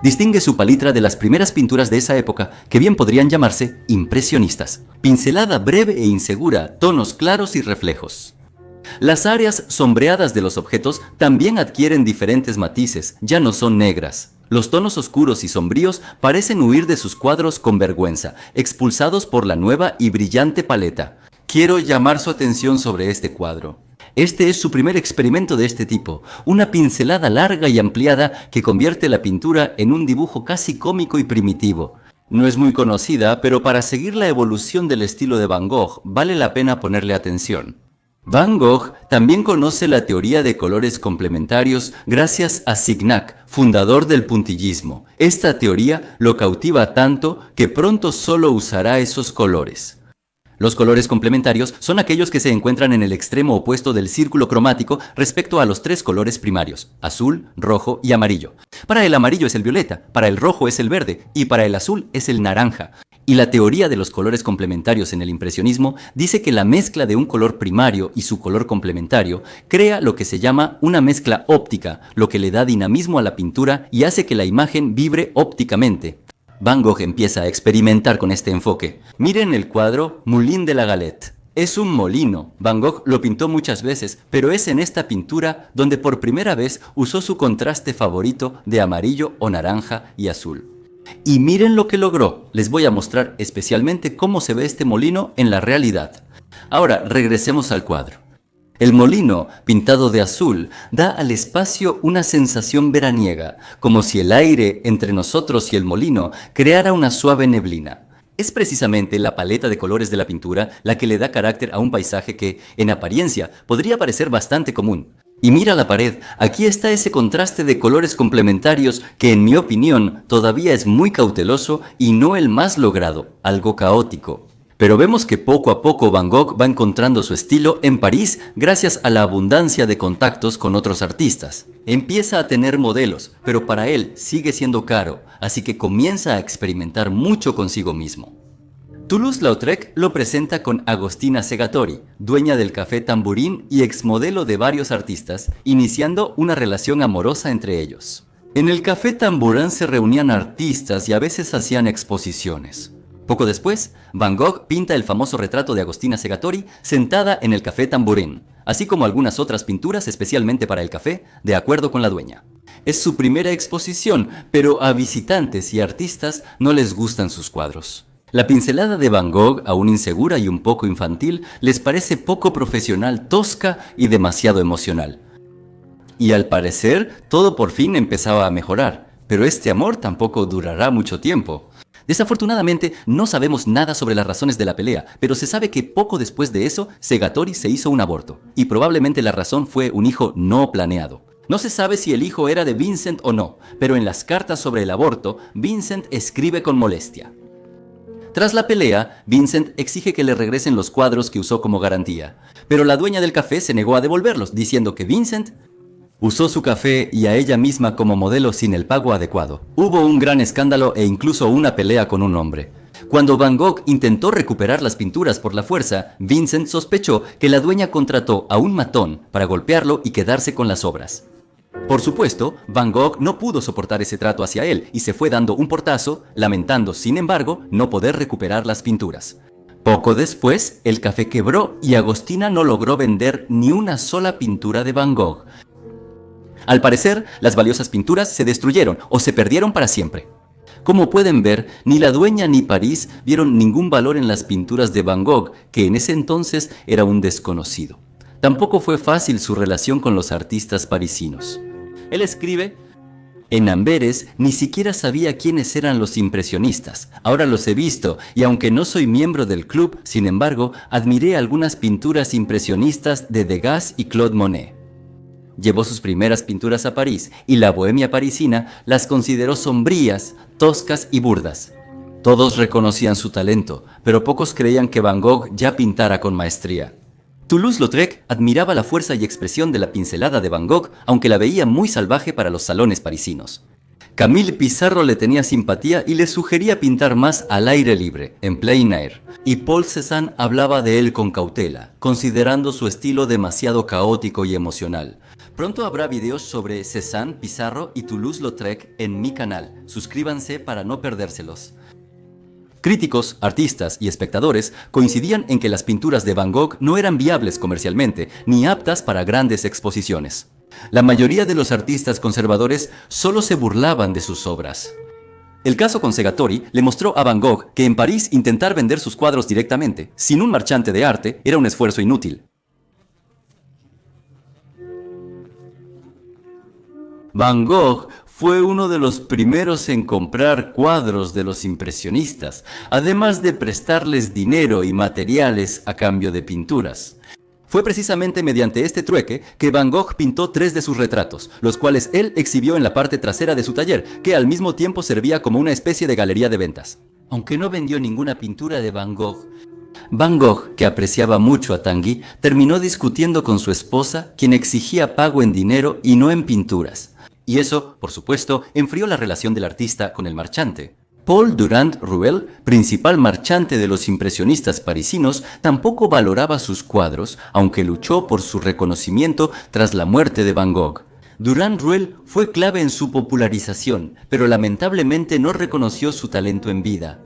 Distingue su palitra de las primeras pinturas de esa época, que bien podrían llamarse impresionistas. Pincelada breve e insegura, tonos claros y reflejos. Las áreas sombreadas de los objetos también adquieren diferentes matices, ya no son negras. Los tonos oscuros y sombríos parecen huir de sus cuadros con vergüenza, expulsados por la nueva y brillante paleta. Quiero llamar su atención sobre este cuadro. Este es su primer experimento de este tipo, una pincelada larga y ampliada que convierte la pintura en un dibujo casi cómico y primitivo. No es muy conocida, pero para seguir la evolución del estilo de Van Gogh vale la pena ponerle atención. Van Gogh también conoce la teoría de colores complementarios gracias a Signac, fundador del puntillismo. Esta teoría lo cautiva tanto que pronto solo usará esos colores. Los colores complementarios son aquellos que se encuentran en el extremo opuesto del círculo cromático respecto a los tres colores primarios: azul, rojo y amarillo. Para el amarillo es el violeta, para el rojo es el verde y para el azul es el naranja. Y la teoría de los colores complementarios en el impresionismo dice que la mezcla de un color primario y su color complementario crea lo que se llama una mezcla óptica, lo que le da dinamismo a la pintura y hace que la imagen vibre ópticamente. Van Gogh empieza a experimentar con este enfoque. Miren el cuadro Moulin de la Galette. Es un molino. Van Gogh lo pintó muchas veces, pero es en esta pintura donde por primera vez usó su contraste favorito de amarillo o naranja y azul. Y miren lo que logró. Les voy a mostrar especialmente cómo se ve este molino en la realidad. Ahora, regresemos al cuadro. El molino, pintado de azul, da al espacio una sensación veraniega, como si el aire entre nosotros y el molino creara una suave neblina. Es precisamente la paleta de colores de la pintura la que le da carácter a un paisaje que, en apariencia, podría parecer bastante común. Y mira la pared, aquí está ese contraste de colores complementarios que, en mi opinión, todavía es muy cauteloso y no el más logrado, algo caótico. Pero vemos que poco a poco Van Gogh va encontrando su estilo en París gracias a la abundancia de contactos con otros artistas. Empieza a tener modelos, pero para él sigue siendo caro, así que comienza a experimentar mucho consigo mismo. Toulouse-Lautrec lo presenta con Agostina Segatori, dueña del Café Tamburín y exmodelo de varios artistas, iniciando una relación amorosa entre ellos. En el Café Tamburín se reunían artistas y a veces hacían exposiciones. Poco después, Van Gogh pinta el famoso retrato de Agostina Segatori sentada en el Café Tamburín, así como algunas otras pinturas especialmente para el café, de acuerdo con la dueña. Es su primera exposición, pero a visitantes y artistas no les gustan sus cuadros. La pincelada de Van Gogh, aún insegura y un poco infantil, les parece poco profesional, tosca y demasiado emocional. Y al parecer, todo por fin empezaba a mejorar, pero este amor tampoco durará mucho tiempo. Desafortunadamente, no sabemos nada sobre las razones de la pelea, pero se sabe que poco después de eso, Segatori se hizo un aborto, y probablemente la razón fue un hijo no planeado. No se sabe si el hijo era de Vincent o no, pero en las cartas sobre el aborto, Vincent escribe con molestia. Tras la pelea, Vincent exige que le regresen los cuadros que usó como garantía, pero la dueña del café se negó a devolverlos, diciendo que Vincent usó su café y a ella misma como modelo sin el pago adecuado. Hubo un gran escándalo e incluso una pelea con un hombre. Cuando Van Gogh intentó recuperar las pinturas por la fuerza, Vincent sospechó que la dueña contrató a un matón para golpearlo y quedarse con las obras. Por supuesto, Van Gogh no pudo soportar ese trato hacia él y se fue dando un portazo, lamentando, sin embargo, no poder recuperar las pinturas. Poco después, el café quebró y Agostina no logró vender ni una sola pintura de Van Gogh. Al parecer, las valiosas pinturas se destruyeron o se perdieron para siempre. Como pueden ver, ni la dueña ni París vieron ningún valor en las pinturas de Van Gogh, que en ese entonces era un desconocido. Tampoco fue fácil su relación con los artistas parisinos. Él escribe: en Amberes ni siquiera sabía quiénes eran los impresionistas. Ahora los he visto y aunque no soy miembro del club, sin embargo, admiré algunas pinturas impresionistas de Degas y Claude Monet. Llevó sus primeras pinturas a París y la bohemia parisina las consideró sombrías, toscas y burdas. Todos reconocían su talento, pero pocos creían que Van Gogh ya pintara con maestría. Toulouse-Lautrec admiraba la fuerza y expresión de la pincelada de Van Gogh, aunque la veía muy salvaje para los salones parisinos. Camille Pissarro le tenía simpatía y le sugería pintar más al aire libre, en plein air. Y Paul Cézanne hablaba de él con cautela, considerando su estilo demasiado caótico y emocional. Pronto habrá videos sobre Cézanne, Pissarro y Toulouse-Lautrec en mi canal. Suscríbanse para no perdérselos. Críticos, artistas y espectadores coincidían en que las pinturas de Van Gogh no eran viables comercialmente, ni aptas para grandes exposiciones. La mayoría de los artistas conservadores solo se burlaban de sus obras. El caso con Segatori le mostró a Van Gogh que en París intentar vender sus cuadros directamente, sin un marchante de arte, era un esfuerzo inútil. Van Gogh fue uno de los primeros en comprar cuadros de los impresionistas, además de prestarles dinero y materiales a cambio de pinturas. Fue precisamente mediante este trueque que Van Gogh pintó 3 de sus retratos, los cuales él exhibió en la parte trasera de su taller, que al mismo tiempo servía como una especie de galería de ventas. Aunque no vendió ninguna pintura de Van Gogh, que apreciaba mucho a Tanguy, terminó discutiendo con su esposa, quien exigía pago en dinero y no en pinturas. Y eso, por supuesto, enfrió la relación del artista con el marchante. Paul Durand-Ruel, principal marchante de los impresionistas parisinos, tampoco valoraba sus cuadros, aunque luchó por su reconocimiento tras la muerte de Van Gogh. Durand-Ruel fue clave en su popularización, pero lamentablemente no reconoció su talento en vida.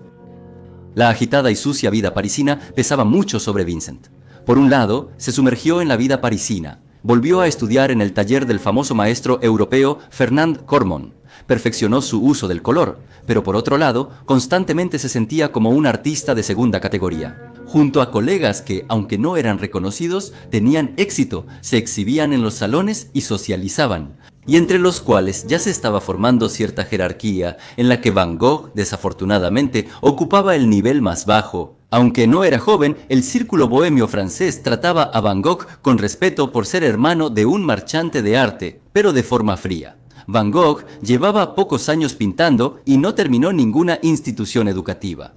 La agitada y sucia vida parisina pesaba mucho sobre Vincent. Por un lado, se sumergió en la vida parisina. Volvió a estudiar en el taller del famoso maestro europeo Fernand Cormon. Perfeccionó su uso del color, pero por otro lado, constantemente se sentía como un artista de segunda categoría. Junto a colegas que, aunque no eran reconocidos, tenían éxito, se exhibían en los salones y socializaban, y entre los cuales ya se estaba formando cierta jerarquía en la que Van Gogh, desafortunadamente, ocupaba el nivel más bajo. Aunque no era joven, el círculo bohemio francés trataba a Van Gogh con respeto por ser hermano de un marchante de arte, pero de forma fría. Van Gogh llevaba pocos años pintando y no terminó ninguna institución educativa.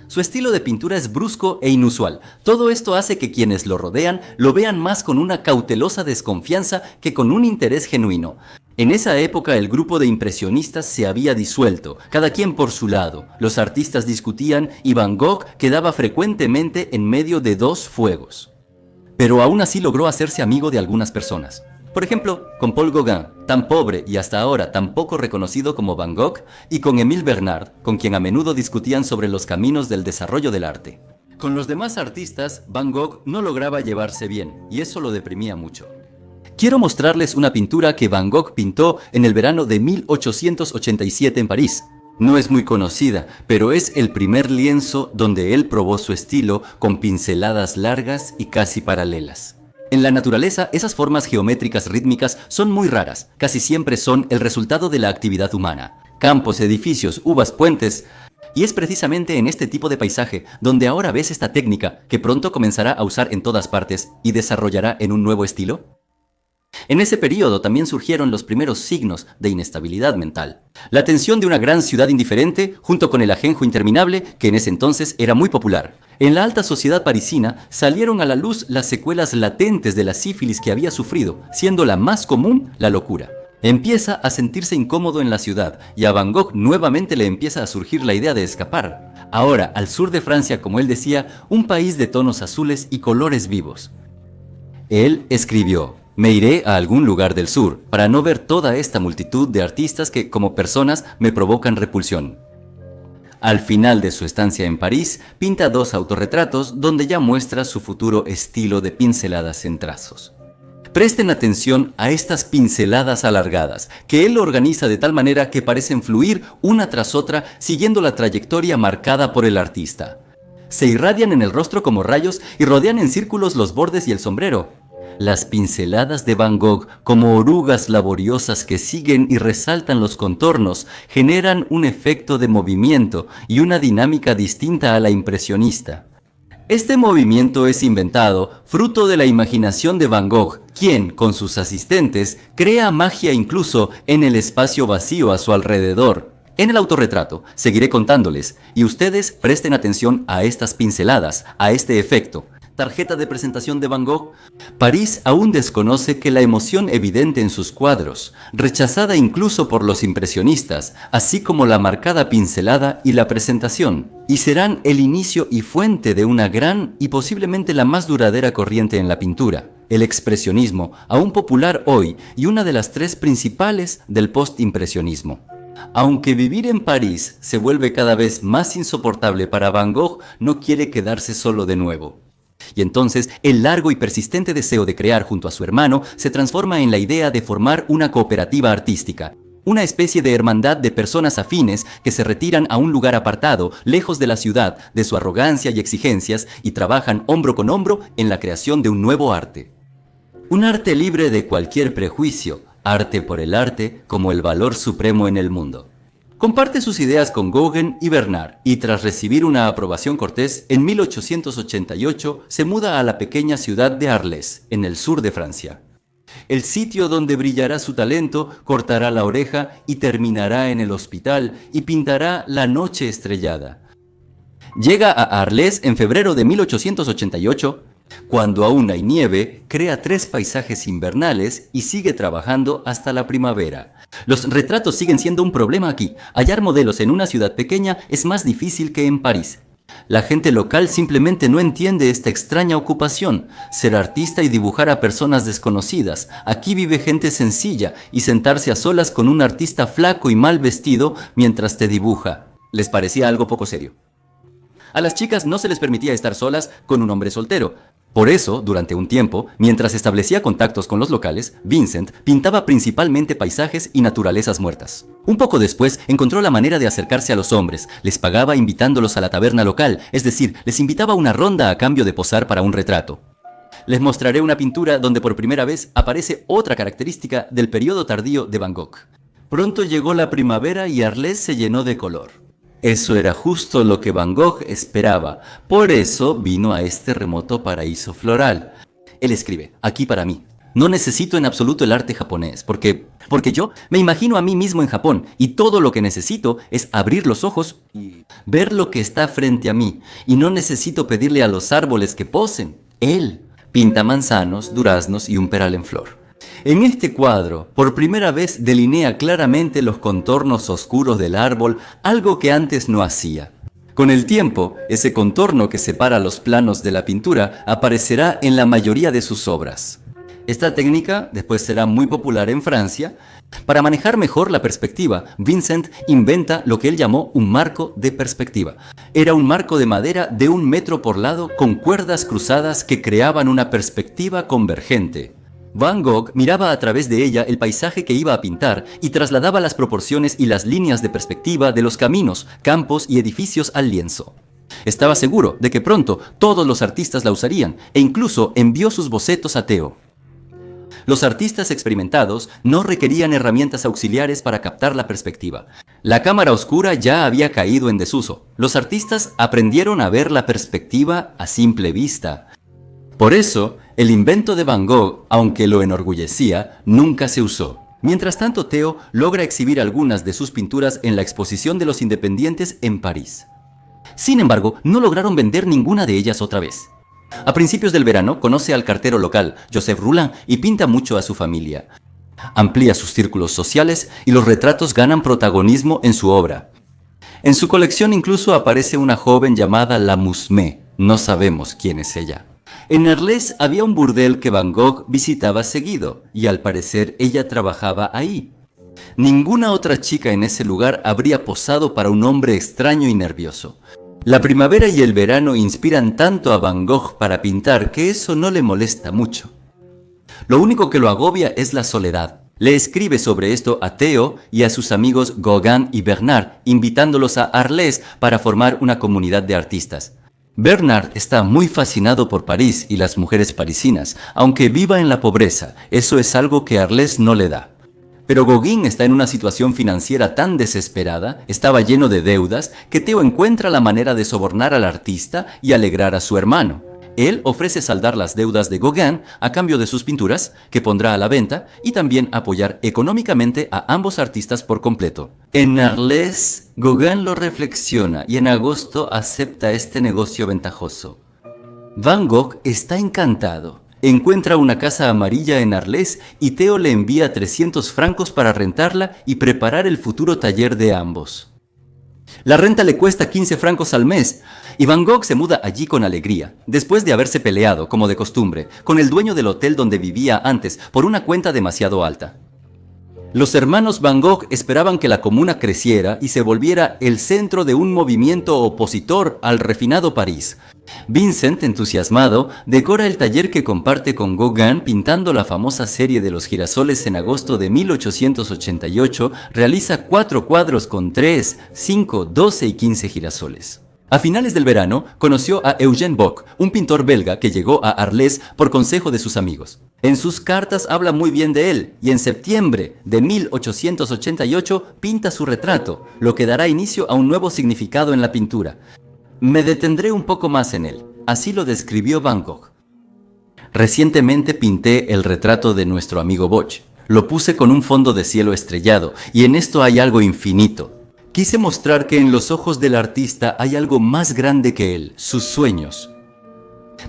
Su estilo de pintura es brusco e inusual. Todo esto hace que quienes lo rodean lo vean más con una cautelosa desconfianza que con un interés genuino. En esa época el grupo de impresionistas se había disuelto, cada quien por su lado. Los artistas discutían y Van Gogh quedaba frecuentemente en medio de 2 fuegos. Pero aún así logró hacerse amigo de algunas personas. Por ejemplo, con Paul Gauguin, tan pobre y hasta ahora tan poco reconocido como Van Gogh, y con Émile Bernard, con quien a menudo discutían sobre los caminos del desarrollo del arte. Con los demás artistas, Van Gogh no lograba llevarse bien, y eso lo deprimía mucho. Quiero mostrarles una pintura que Van Gogh pintó en el verano de 1887 en París. No es muy conocida, pero es el primer lienzo donde él probó su estilo con pinceladas largas y casi paralelas. En la naturaleza, esas formas geométricas rítmicas son muy raras, casi siempre son el resultado de la actividad humana. Campos, edificios, uvas, puentes. Y es precisamente en este tipo de paisaje donde ahora ves esta técnica que pronto comenzará a usar en todas partes y desarrollará en un nuevo estilo. En ese periodo también surgieron los primeros signos de inestabilidad mental. La tensión de una gran ciudad indiferente, junto con el ajenjo interminable, que en ese entonces era muy popular. En la alta sociedad parisina salieron a la luz las secuelas latentes de la sífilis que había sufrido, siendo la más común la locura. Empieza a sentirse incómodo en la ciudad y a Van Gogh nuevamente le empieza a surgir la idea de escapar. Ahora, al sur de Francia, como él decía, un país de tonos azules y colores vivos. Él escribió: me iré a algún lugar del sur para no ver toda esta multitud de artistas que, como personas, me provocan repulsión. Al final de su estancia en París, pinta 2 autorretratos donde ya muestra su futuro estilo de pinceladas en trazos. Presten atención a estas pinceladas alargadas, que él organiza de tal manera que parecen fluir una tras otra siguiendo la trayectoria marcada por el artista. Se irradian en el rostro como rayos y rodean en círculos los bordes y el sombrero. Las pinceladas de Van Gogh, como orugas laboriosas que siguen y resaltan los contornos, generan un efecto de movimiento y una dinámica distinta a la impresionista. Este movimiento es inventado, fruto de la imaginación de Van Gogh, quien, con sus asistentes, crea magia incluso en el espacio vacío a su alrededor. En el autorretrato seguiré contándoles, y ustedes presten atención a estas pinceladas, a este efecto. Tarjeta de presentación de Van Gogh. París aún desconoce que la emoción evidente en sus cuadros, rechazada incluso por los impresionistas, así como la marcada pincelada y la presentación, y serán el inicio y fuente de una gran y posiblemente la más duradera corriente en la pintura, el expresionismo, aún popular hoy y una de las 3 principales del postimpresionismo. Aunque vivir en París se vuelve cada vez más insoportable para Van Gogh, no quiere quedarse solo de nuevo. Y entonces el largo y persistente deseo de crear junto a su hermano se transforma en la idea de formar una cooperativa artística, una especie de hermandad de personas afines que se retiran a un lugar apartado, lejos de la ciudad, de su arrogancia y exigencias, y trabajan hombro con hombro en la creación de un nuevo arte. Un arte libre de cualquier prejuicio, arte por el arte como el valor supremo en el mundo. Comparte sus ideas con Gauguin y Bernard, y tras recibir una aprobación cortés, en 1888 se muda a la pequeña ciudad de Arles, en el sur de Francia. El sitio donde brillará su talento, cortará la oreja y terminará en el hospital y pintará La noche estrellada. Llega a Arles en febrero de 1888, cuando aún hay nieve, crea 3 paisajes invernales y sigue trabajando hasta la primavera. Los retratos siguen siendo un problema aquí. Hallar modelos en una ciudad pequeña es más difícil que en París. La gente local simplemente no entiende esta extraña ocupación, ser artista y dibujar a personas desconocidas. Aquí vive gente sencilla y sentarse a solas con un artista flaco y mal vestido mientras te dibuja. Les parecía algo poco serio. A las chicas no se les permitía estar solas con un hombre soltero. Por eso, durante un tiempo, mientras establecía contactos con los locales, Vincent pintaba principalmente paisajes y naturalezas muertas. Un poco después, encontró la manera de acercarse a los hombres. Les pagaba invitándolos a la taberna local, es decir, les invitaba a una ronda a cambio de posar para un retrato. Les mostraré una pintura donde por primera vez aparece otra característica del periodo tardío de Van Gogh. Pronto llegó la primavera y Arles se llenó de color. Eso era justo lo que Van Gogh esperaba, por eso vino a este remoto paraíso floral. Él escribe: aquí para mí. No necesito en absoluto el arte japonés, porque yo me imagino a mí mismo en Japón, y todo lo que necesito es abrir los ojos y ver lo que está frente a mí, y no necesito pedirle a los árboles que posen. Él pinta manzanos, duraznos y un peral en flor. En este cuadro, por primera vez delinea claramente los contornos oscuros del árbol, algo que antes no hacía. Con el tiempo, ese contorno que separa los planos de la pintura aparecerá en la mayoría de sus obras. Esta técnica después será muy popular en Francia. Para manejar mejor la perspectiva, Vincent inventa lo que él llamó un marco de perspectiva. Era un marco de madera de 1 metro por lado con cuerdas cruzadas que creaban una perspectiva convergente. Van Gogh miraba a través de ella el paisaje que iba a pintar y trasladaba las proporciones y las líneas de perspectiva de los caminos, campos y edificios al lienzo. Estaba seguro de que pronto todos los artistas la usarían e incluso envió sus bocetos a Theo. Los artistas experimentados no requerían herramientas auxiliares para captar la perspectiva. La cámara oscura ya había caído en desuso. Los artistas aprendieron a ver la perspectiva a simple vista. Por eso, El invento de Van Gogh, aunque lo enorgullecía, nunca se usó. Mientras tanto, Theo logra exhibir algunas de sus pinturas en la Exposición de los Independientes en París. Sin embargo, no lograron vender ninguna de ellas otra vez. A principios del verano conoce al cartero local, Joseph Roulin, y pinta mucho a su familia. Amplía sus círculos sociales y los retratos ganan protagonismo en su obra. En su colección incluso aparece una joven llamada La Musmé, no sabemos quién es ella. En Arles había un burdel que Van Gogh visitaba seguido, y al parecer ella trabajaba ahí. Ninguna otra chica en ese lugar habría posado para un hombre extraño y nervioso. La primavera y el verano inspiran tanto a Van Gogh para pintar que eso no le molesta mucho. Lo único que lo agobia es la soledad. Le escribe sobre esto a Theo y a sus amigos Gauguin y Bernard, invitándolos a Arles para formar una comunidad de artistas. Bernard está muy fascinado por París y las mujeres parisinas, aunque viva en la pobreza, eso es algo que Arles no le da. Pero Gauguin está en una situación financiera tan desesperada, estaba lleno de deudas, que Theo encuentra la manera de sobornar al artista y alegrar a su hermano. Él ofrece saldar las deudas de Gauguin a cambio de sus pinturas, que pondrá a la venta, y también apoyar económicamente a ambos artistas por completo. En Arles, Gauguin lo reflexiona y en agosto acepta este negocio ventajoso. Van Gogh está encantado. Encuentra una casa amarilla en Arles y Theo le envía 300 francos para rentarla y preparar el futuro taller de ambos. La renta le cuesta 15 francos al mes y Van Gogh se muda allí con alegría, después de haberse peleado, como de costumbre, con el dueño del hotel donde vivía antes por una cuenta demasiado alta. Los hermanos Van Gogh esperaban que la comuna creciera y se volviera el centro de un movimiento opositor al refinado París. Vincent, entusiasmado, decora el taller que comparte con Gauguin pintando la famosa serie de los girasoles en agosto de 1888, realiza 4 cuadros con 3, 5, 12 y 15 girasoles. A finales del verano, conoció a Eugène Bock, un pintor belga que llegó a Arles por consejo de sus amigos. En sus cartas habla muy bien de él, y en septiembre de 1888 pinta su retrato, lo que dará inicio a un nuevo significado en la pintura. Me detendré un poco más en él, así lo describió Van Gogh. Recientemente pinté el retrato de nuestro amigo Boch. Lo puse con un fondo de cielo estrellado, y en esto hay algo infinito. Quise mostrar que en los ojos del artista hay algo más grande que él, sus sueños.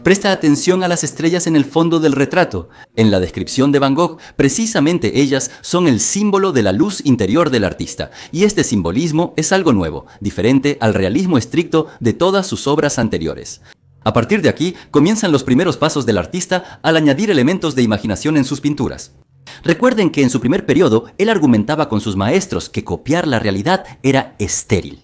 Presta atención a las estrellas en el fondo del retrato. En la descripción de Van Gogh, precisamente ellas son el símbolo de la luz interior del artista, y este simbolismo es algo nuevo, diferente al realismo estricto de todas sus obras anteriores. A partir de aquí, comienzan los primeros pasos del artista al añadir elementos de imaginación en sus pinturas. Recuerden que en su primer periodo, él argumentaba con sus maestros que copiar la realidad era estéril.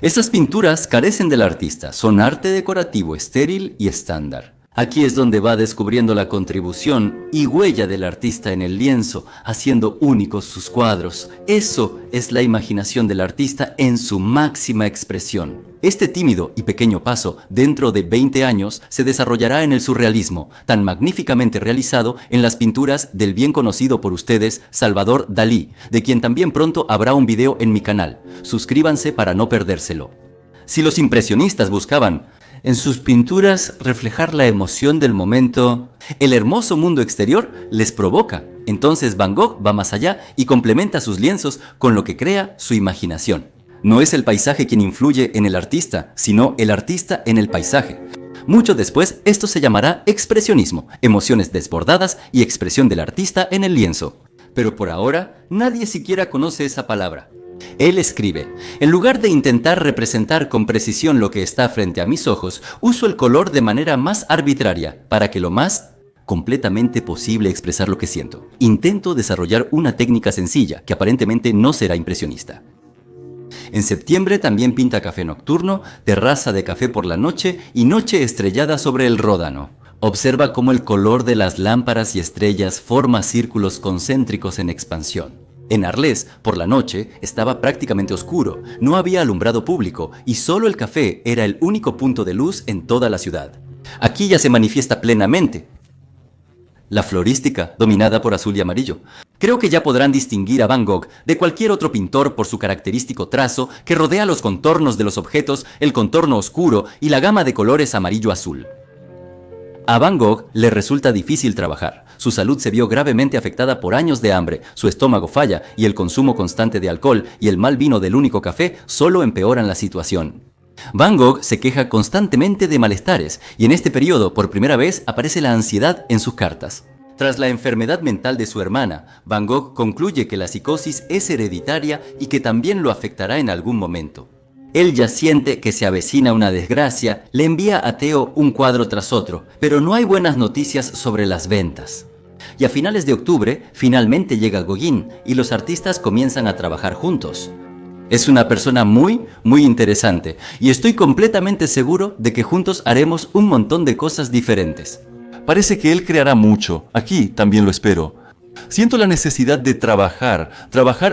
Estas pinturas carecen del artista, son arte decorativo estéril y estándar. Aquí es donde va descubriendo la contribución y huella del artista en el lienzo, haciendo únicos sus cuadros. Eso es la imaginación del artista en su máxima expresión. Este tímido y pequeño paso, dentro de 20 años, se desarrollará en el surrealismo, tan magníficamente realizado en las pinturas del bien conocido por ustedes, Salvador Dalí, de quien también pronto habrá un video en mi canal. Suscríbanse para no perdérselo. Si los impresionistas buscaban en sus pinturas reflejar la emoción del momento, el hermoso mundo exterior les provoca. Entonces Van Gogh va más allá y complementa sus lienzos con lo que crea su imaginación. No es el paisaje quien influye en el artista, sino el artista en el paisaje. Mucho después, esto se llamará expresionismo, emociones desbordadas y expresión del artista en el lienzo. Pero por ahora, nadie siquiera conoce esa palabra. Él escribe: en lugar de intentar representar con precisión lo que está frente a mis ojos, uso el color de manera más arbitraria, para que lo más completamente posible expresar lo que siento. Intento desarrollar una técnica sencilla, que aparentemente no será impresionista. En septiembre también pinta café nocturno, terraza de café por la noche y noche estrellada sobre el Ródano. Observa cómo el color de las lámparas y estrellas forma círculos concéntricos en expansión. En Arles, por la noche, estaba prácticamente oscuro, no había alumbrado público y solo el café era el único punto de luz en toda la ciudad. Aquí ya se manifiesta plenamente la florística, dominada por azul y amarillo. Creo que ya podrán distinguir a Van Gogh de cualquier otro pintor por su característico trazo que rodea los contornos de los objetos, el contorno oscuro y la gama de colores amarillo-azul. A Van Gogh le resulta difícil trabajar. Su salud se vio gravemente afectada por años de hambre, su estómago falla y el consumo constante de alcohol y el mal vino del único café solo empeoran la situación. Van Gogh se queja constantemente de malestares y en este periodo por primera vez aparece la ansiedad en sus cartas. Tras la enfermedad mental de su hermana, Van Gogh concluye que la psicosis es hereditaria y que también lo afectará en algún momento. Él ya siente que se avecina una desgracia, le envía a Theo un cuadro tras otro, pero no hay buenas noticias sobre las ventas. Y a finales de octubre, finalmente llega Gauguin y los artistas comienzan a trabajar juntos. Es una persona muy interesante y estoy completamente seguro de que juntos haremos un montón de cosas diferentes. Parece que él creará mucho. Aquí también lo espero. Siento la necesidad de trabajar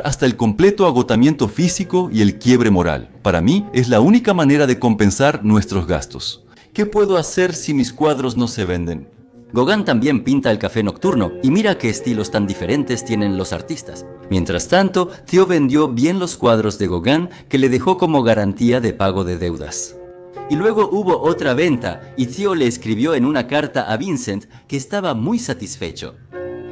hasta el completo agotamiento físico y el quiebre moral. Para mí es la única manera de compensar nuestros gastos. ¿Qué puedo hacer si mis cuadros no se venden? Gauguin también pinta el café nocturno y mira qué estilos tan diferentes tienen los artistas. Mientras tanto, Theo vendió bien los cuadros de Gauguin que le dejó como garantía de pago de deudas. Y luego hubo otra venta y Theo le escribió en una carta a Vincent que estaba muy satisfecho.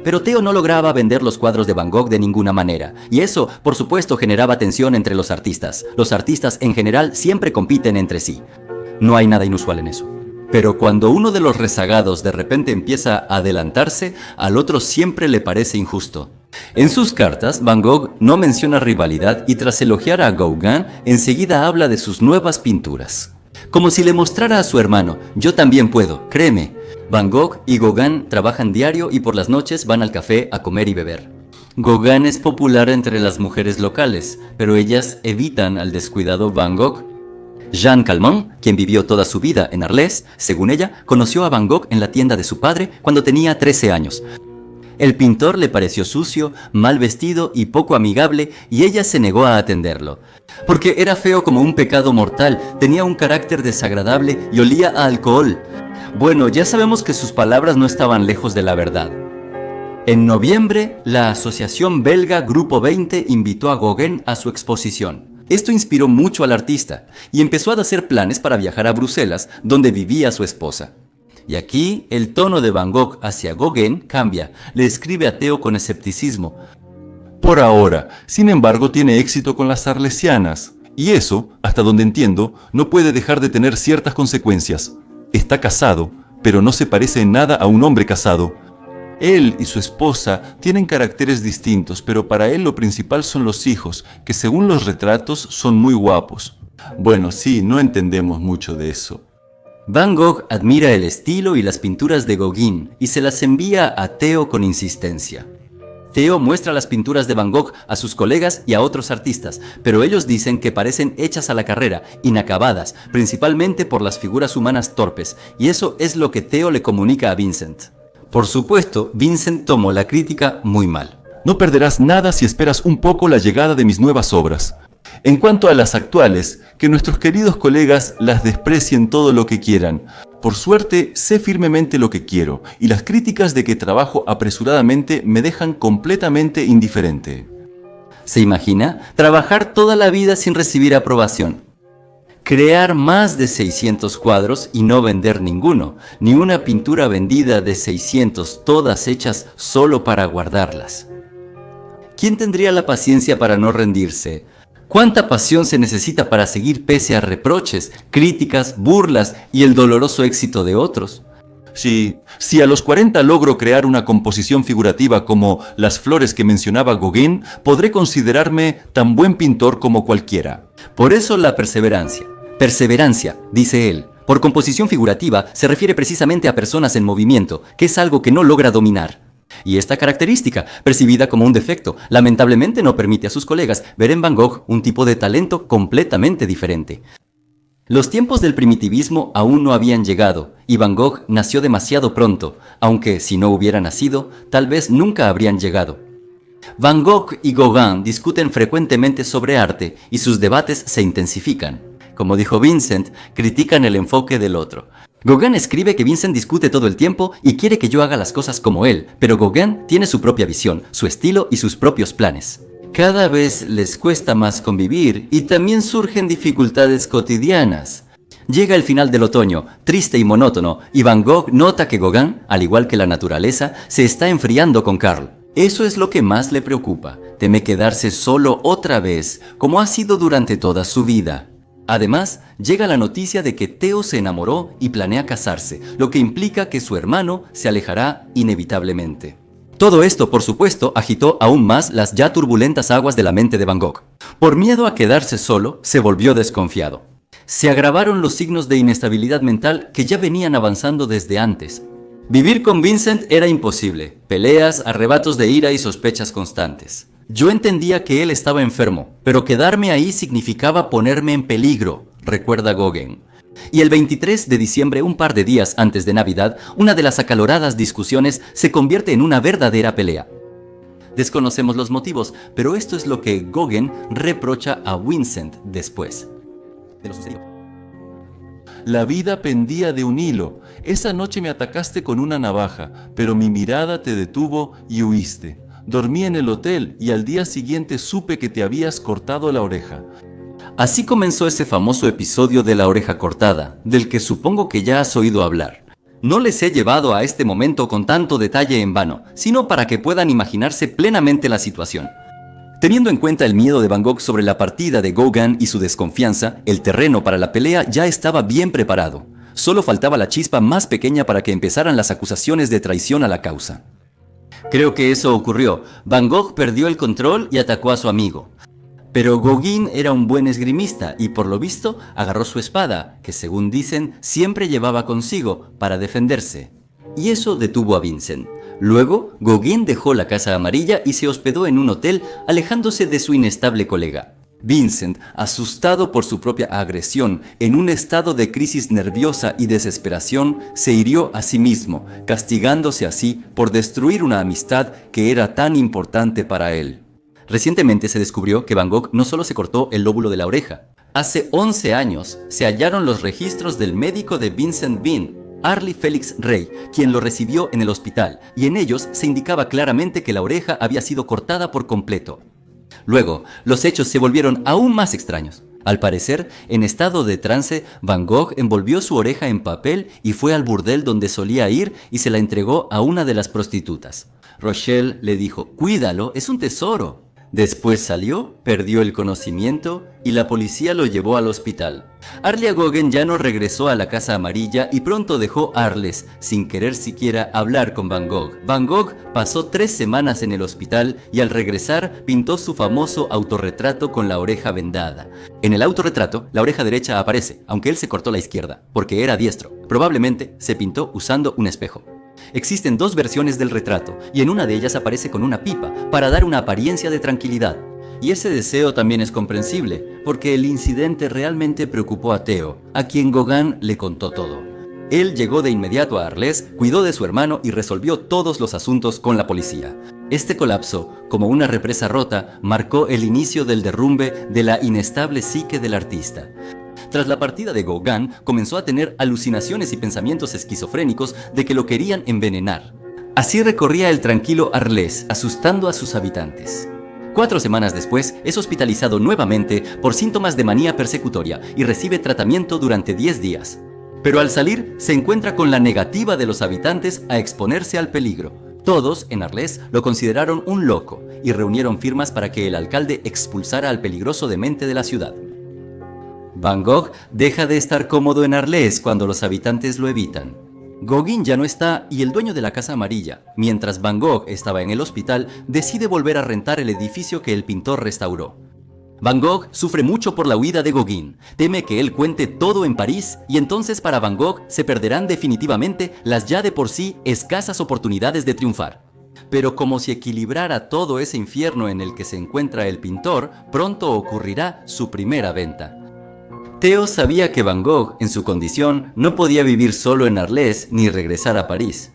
Pero Theo no lograba vender los cuadros de Van Gogh de ninguna manera, y eso, por supuesto, generaba tensión entre los artistas. Los artistas en general siempre compiten entre sí. No hay nada inusual en eso. Pero cuando uno de los rezagados de repente empieza a adelantarse, al otro siempre le parece injusto. En sus cartas, Van Gogh no menciona rivalidad y tras elogiar a Gauguin, enseguida habla de sus nuevas pinturas. Como si le mostrara a su hermano, yo también puedo, créeme. Van Gogh y Gauguin trabajan diario y por las noches van al café a comer y beber. Gauguin es popular entre las mujeres locales, pero ellas evitan al descuidado Van Gogh. Jeanne Calment, quien vivió toda su vida en Arles, según ella, conoció a Van Gogh en la tienda de su padre cuando tenía 13 años. El pintor le pareció sucio, mal vestido y poco amigable y ella se negó a atenderlo. Porque era feo como un pecado mortal, tenía un carácter desagradable y olía a alcohol. Bueno, ya sabemos que sus palabras no estaban lejos de la verdad. En noviembre, la asociación belga Grupo 20 invitó a Gauguin a su exposición. Esto inspiró mucho al artista y empezó a hacer planes para viajar a Bruselas, donde vivía su esposa. Y aquí el tono de Van Gogh hacia Gauguin cambia, le escribe a Theo con escepticismo. Por ahora, sin embargo, tiene éxito con las arlesianas. Y eso, hasta donde entiendo, no puede dejar de tener ciertas consecuencias. Está casado, pero no se parece en nada a un hombre casado. Él y su esposa tienen caracteres distintos, pero para él lo principal son los hijos, que según los retratos son muy guapos. Bueno, sí, no entendemos mucho de eso. Van Gogh admira el estilo y las pinturas de Gauguin y se las envía a Theo con insistencia. Theo muestra las pinturas de Van Gogh a sus colegas y a otros artistas, pero ellos dicen que parecen hechas a la carrera, inacabadas, principalmente por las figuras humanas torpes, y eso es lo que Theo le comunica a Vincent. Por supuesto, Vincent tomó la crítica muy mal. No perderás nada si esperas un poco la llegada de mis nuevas obras. En cuanto a las actuales, que nuestros queridos colegas las desprecien todo lo que quieran. Por suerte, sé firmemente lo que quiero, y las críticas de que trabajo apresuradamente me dejan completamente indiferente. ¿Se imagina? Trabajar toda la vida sin recibir aprobación. Crear más de 600 cuadros y no vender ninguno, ni una pintura vendida de 600, todas hechas solo para guardarlas. ¿Quién tendría la paciencia para no rendirse? ¿Cuánta pasión se necesita para seguir pese a reproches, críticas, burlas y el doloroso éxito de otros? Si a los 40 logro crear una composición figurativa como las flores que mencionaba Gauguin, podré considerarme tan buen pintor como cualquiera. Por eso la perseverancia. Perseverancia, dice él, por composición figurativa se refiere precisamente a personas en movimiento, que es algo que no logra dominar. Y esta característica, percibida como un defecto, lamentablemente no permite a sus colegas ver en Van Gogh un tipo de talento completamente diferente. Los tiempos del primitivismo aún no habían llegado, y Van Gogh nació demasiado pronto, aunque si no hubiera nacido, tal vez nunca habrían llegado. Van Gogh y Gauguin discuten frecuentemente sobre arte y sus debates se intensifican. Como dijo Vincent, critican el enfoque del otro. Gauguin escribe que Vincent discute todo el tiempo y quiere que yo haga las cosas como él, pero Gauguin tiene su propia visión, su estilo y sus propios planes. Cada vez les cuesta más convivir y también surgen dificultades cotidianas. Llega el final del otoño, triste y monótono, y Van Gogh nota que Gauguin, al igual que la naturaleza, se está enfriando con Karl. Eso es lo que más le preocupa. Teme quedarse solo otra vez, como ha sido durante toda su vida. Además, llega la noticia de que Theo se enamoró y planea casarse, lo que implica que su hermano se alejará inevitablemente. Todo esto, por supuesto, agitó aún más las ya turbulentas aguas de la mente de Van Gogh. Por miedo a quedarse solo, se volvió desconfiado. Se agravaron los signos de inestabilidad mental que ya venían avanzando desde antes. Vivir con Vincent era imposible. Peleas, arrebatos de ira y sospechas constantes. Yo entendía que él estaba enfermo, pero quedarme ahí significaba ponerme en peligro, recuerda Gauguin. Y el 23 de diciembre, un par de días antes de Navidad, una de las acaloradas discusiones se convierte en una verdadera pelea. Desconocemos los motivos, pero esto es lo que Gauguin reprocha a Vincent después de lo sucedido. La vida pendía de un hilo. Esa noche me atacaste con una navaja, pero mi mirada te detuvo y huiste. Dormí en el hotel y al día siguiente supe que te habías cortado la oreja. Así comenzó ese famoso episodio de la oreja cortada, del que supongo que ya has oído hablar. No les he llevado a este momento con tanto detalle en vano, sino para que puedan imaginarse plenamente la situación. Teniendo en cuenta el miedo de Van Gogh sobre la partida de Gauguin y su desconfianza, el terreno para la pelea ya estaba bien preparado. Solo faltaba la chispa más pequeña para que empezaran las acusaciones de traición a la causa. Creo que eso ocurrió. Van Gogh perdió el control y atacó a su amigo. Pero Gauguin era un buen esgrimista y por lo visto agarró su espada, que según dicen siempre llevaba consigo para defenderse. Y eso detuvo a Vincent. Luego, Gauguin dejó la Casa Amarilla y se hospedó en un hotel, alejándose de su inestable colega. Vincent, asustado por su propia agresión, en un estado de crisis nerviosa y desesperación, se hirió a sí mismo, castigándose así por destruir una amistad que era tan importante para él. Recientemente se descubrió que Van Gogh no solo se cortó el lóbulo de la oreja. Hace 11 años se hallaron los registros del médico de Vincent Van, Arlie Félix Rey, quien lo recibió en el hospital, y en ellos se indicaba claramente que la oreja había sido cortada por completo. Luego, los hechos se volvieron aún más extraños. Al parecer, en estado de trance, Van Gogh envolvió su oreja en papel y fue al burdel donde solía ir y se la entregó a una de las prostitutas. Rochelle le dijo: «Cuídalo, es un tesoro». Después salió, perdió el conocimiento y la policía lo llevó al hospital. Arlie Gauguin ya no regresó a la Casa Amarilla y pronto dejó Arles, sin querer siquiera hablar con Van Gogh. Van Gogh pasó 3 semanas en el hospital y al regresar pintó su famoso autorretrato con la oreja vendada. En el autorretrato, la oreja derecha aparece, aunque él se cortó la izquierda, porque era diestro. Probablemente se pintó usando un espejo. Existen 2 versiones del retrato, y en una de ellas aparece con una pipa, para dar una apariencia de tranquilidad. Y ese deseo también es comprensible, porque el incidente realmente preocupó a Theo, a quien Gauguin le contó todo. Él llegó de inmediato a Arles, cuidó de su hermano y resolvió todos los asuntos con la policía. Este colapso, como una represa rota, marcó el inicio del derrumbe de la inestable psique del artista. Tras la partida de Gauguin, comenzó a tener alucinaciones y pensamientos esquizofrénicos de que lo querían envenenar. Así recorría el tranquilo Arles, asustando a sus habitantes. 4 semanas después, es hospitalizado nuevamente por síntomas de manía persecutoria y recibe tratamiento durante 10 días. Pero al salir, se encuentra con la negativa de los habitantes a exponerse al peligro. Todos en Arles lo consideraron un loco y reunieron firmas para que el alcalde expulsara al peligroso demente de la ciudad. Van Gogh deja de estar cómodo en Arles cuando los habitantes lo evitan. Gauguin ya no está y el dueño de la Casa Amarilla, mientras Van Gogh estaba en el hospital, decide volver a rentar el edificio que el pintor restauró. Van Gogh sufre mucho por la huida de Gauguin, teme que él cuente todo en París y entonces para Van Gogh se perderán definitivamente las ya de por sí escasas oportunidades de triunfar. Pero como si equilibrara todo ese infierno en el que se encuentra el pintor, pronto ocurrirá su primera venta. Theo sabía que Van Gogh, en su condición, no podía vivir solo en Arles ni regresar a París.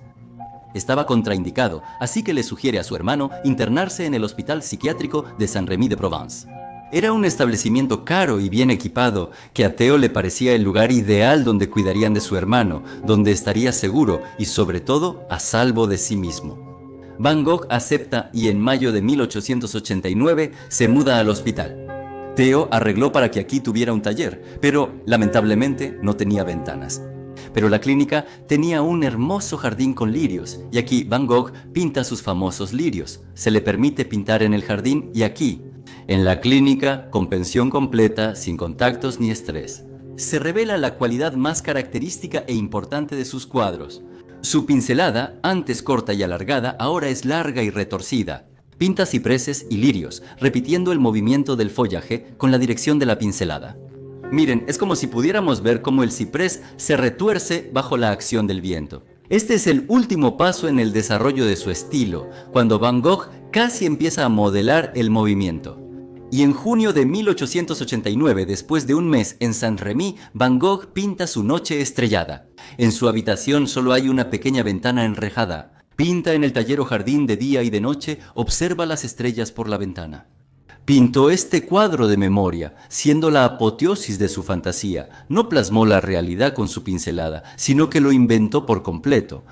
Estaba contraindicado, así que le sugiere a su hermano internarse en el Hospital Psiquiátrico de Saint-Rémy-de-Provence. Era un establecimiento caro y bien equipado, que a Theo le parecía el lugar ideal donde cuidarían de su hermano, donde estaría seguro y sobre todo a salvo de sí mismo. Van Gogh acepta y en mayo de 1889 se muda al hospital. Theo arregló para que aquí tuviera un taller, pero lamentablemente no tenía ventanas. Pero la clínica tenía un hermoso jardín con lirios, y aquí Van Gogh pinta sus famosos lirios. Se le permite pintar en el jardín y aquí, en la clínica, con pensión completa, sin contactos ni estrés. Se revela la cualidad más característica e importante de sus cuadros. Su pincelada, antes corta y alargada, ahora es larga y retorcida. Pinta cipreses y lirios, repitiendo el movimiento del follaje con la dirección de la pincelada. Miren, es como si pudiéramos ver cómo el ciprés se retuerce bajo la acción del viento. Este es el último paso en el desarrollo de su estilo, cuando Van Gogh casi empieza a modelar el movimiento. Y en junio de 1889, después de un mes en Saint-Rémy, Van Gogh pinta su Noche estrellada. En su habitación solo hay una pequeña ventana enrejada. Pinta en el taller o jardín de día y de noche, observa las estrellas por la ventana. Pintó este cuadro de memoria, siendo la apoteosis de su fantasía. No plasmó la realidad con su pincelada, sino que lo inventó por completo.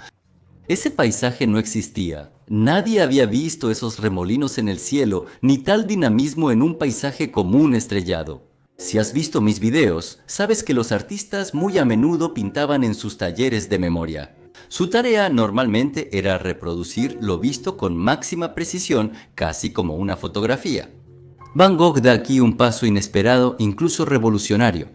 Ese paisaje no existía. Nadie había visto esos remolinos en el cielo, ni tal dinamismo en un paisaje común estrellado. Si has visto mis videos, sabes que los artistas muy a menudo pintaban en sus talleres de memoria. Su tarea normalmente era reproducir lo visto con máxima precisión, casi como una fotografía. Van Gogh da aquí un paso inesperado, incluso revolucionario.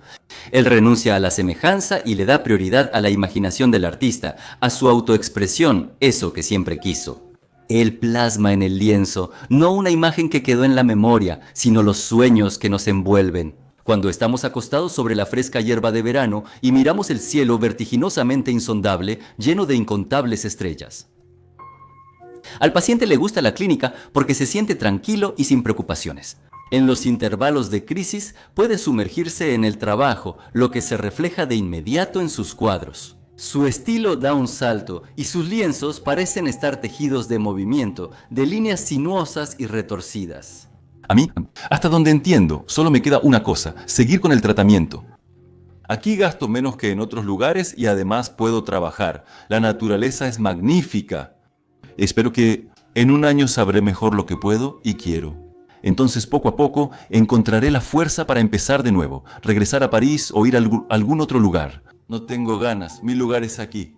Él renuncia a la semejanza y le da prioridad a la imaginación del artista, a su autoexpresión, eso que siempre quiso. Él plasma en el lienzo, no una imagen que quedó en la memoria, sino los sueños que nos envuelven. Cuando estamos acostados sobre la fresca hierba de verano y miramos el cielo vertiginosamente insondable, lleno de incontables estrellas. Al paciente le gusta la clínica porque se siente tranquilo y sin preocupaciones. En los intervalos de crisis puede sumergirse en el trabajo, lo que se refleja de inmediato en sus cuadros. Su estilo da un salto y sus lienzos parecen estar tejidos de movimiento, de líneas sinuosas y retorcidas. A mí, hasta donde entiendo, solo me queda una cosa: seguir con el tratamiento. Aquí gasto menos que en otros lugares y además puedo trabajar. La naturaleza es magnífica. Espero que en un año sabré mejor lo que puedo y quiero. Entonces, poco a poco, encontraré la fuerza para empezar de nuevo, regresar a París o ir a algún otro lugar. No tengo ganas, mi lugar es aquí.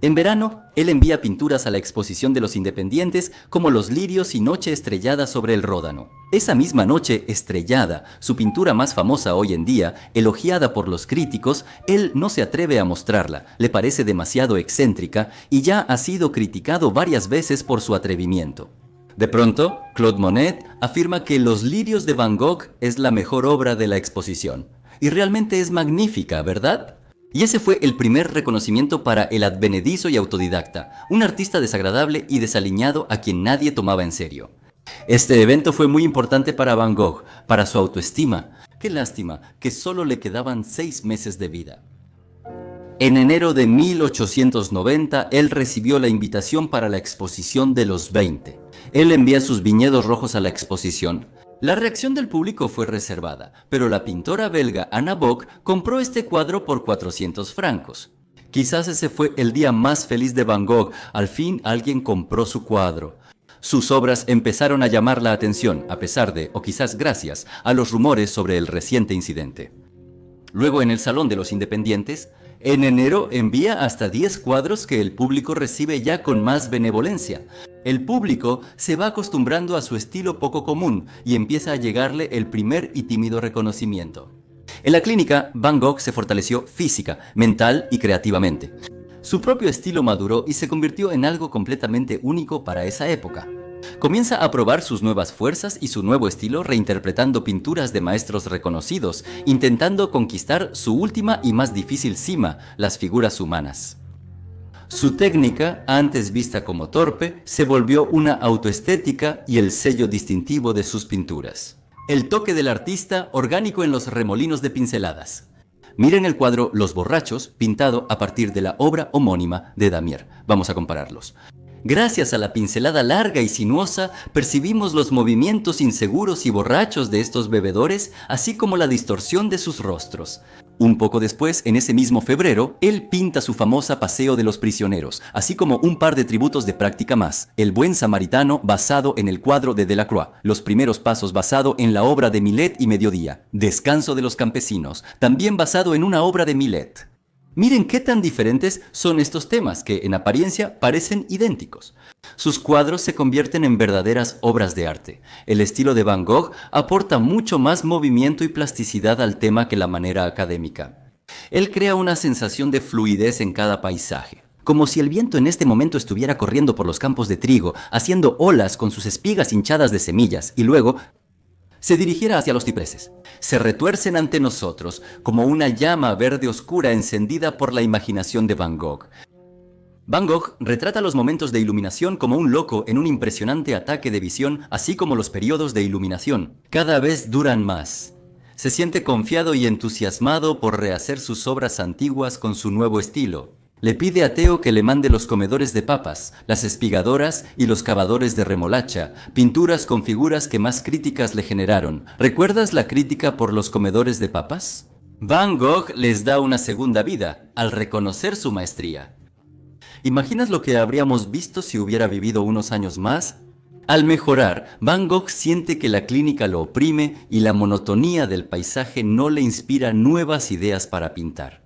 En verano, él envía pinturas a la exposición de los independientes como los lirios y Noche estrellada sobre el Ródano. Esa misma Noche estrellada, su pintura más famosa hoy en día, elogiada por los críticos, él no se atreve a mostrarla, le parece demasiado excéntrica y ya ha sido criticado varias veces por su atrevimiento. De pronto, Claude Monet afirma que Los lirios de Van Gogh es la mejor obra de la exposición. Y realmente es magnífica, ¿verdad? Y ese fue el primer reconocimiento para el advenedizo y autodidacta, un artista desagradable y desaliñado a quien nadie tomaba en serio. Este evento fue muy importante para Van Gogh, para su autoestima. Qué lástima que solo le quedaban 6 meses de vida. En enero de 1890, él recibió la invitación para la exposición de los 20. Él envía sus viñedos rojos a la exposición. La reacción del público fue reservada, pero la pintora belga Anna Bock compró este cuadro por 400 francos. Quizás ese fue el día más feliz de Van Gogh. Al fin alguien compró su cuadro. Sus obras empezaron a llamar la atención, a pesar de, o quizás gracias, a los rumores sobre el reciente incidente. Luego, en el Salón de los Independientes, en enero envía hasta 10 cuadros que el público recibe ya con más benevolencia. El público se va acostumbrando a su estilo poco común y empieza a llegarle el primer y tímido reconocimiento. En la clínica, Van Gogh se fortaleció física, mental y creativamente. Su propio estilo maduró y se convirtió en algo completamente único para esa época. Comienza a probar sus nuevas fuerzas y su nuevo estilo reinterpretando pinturas de maestros reconocidos, intentando conquistar su última y más difícil cima, las figuras humanas. Su técnica, antes vista como torpe, se volvió una autoestética y el sello distintivo de sus pinturas. El toque del artista orgánico en los remolinos de pinceladas. Miren el cuadro Los borrachos, pintado a partir de la obra homónima de Damier. Vamos a compararlos. Gracias a la pincelada larga y sinuosa, percibimos los movimientos inseguros y borrachos de estos bebedores, así como la distorsión de sus rostros. Un poco después, en ese mismo febrero, él pinta su famosa Paseo de los Prisioneros, así como un par de tributos de práctica más, El Buen Samaritano basado en el cuadro de Delacroix, Los Primeros Pasos basado en la obra de Millet y Mediodía, Descanso de los Campesinos, también basado en una obra de Millet. Miren qué tan diferentes son estos temas que en apariencia parecen idénticos. Sus cuadros se convierten en verdaderas obras de arte. El estilo de Van Gogh aporta mucho más movimiento y plasticidad al tema que la manera académica. Él crea una sensación de fluidez en cada paisaje, como si el viento en este momento estuviera corriendo por los campos de trigo, haciendo olas con sus espigas hinchadas de semillas, y luego se dirigiera hacia los cipreses. Se retuercen ante nosotros como una llama verde oscura encendida por la imaginación de Van Gogh. Van Gogh retrata los momentos de iluminación como un loco en un impresionante ataque de visión, así como los periodos de iluminación. Cada vez duran más. Se siente confiado y entusiasmado por rehacer sus obras antiguas con su nuevo estilo. Le pide a Theo que le mande los comedores de papas, las espigadoras y los cavadores de remolacha, pinturas con figuras que más críticas le generaron. ¿Recuerdas la crítica por los comedores de papas? Van Gogh les da una segunda vida al reconocer su maestría. ¿Imaginas lo que habríamos visto si hubiera vivido unos años más? Al mejorar, Van Gogh siente que la clínica lo oprime y la monotonía del paisaje no le inspira nuevas ideas para pintar.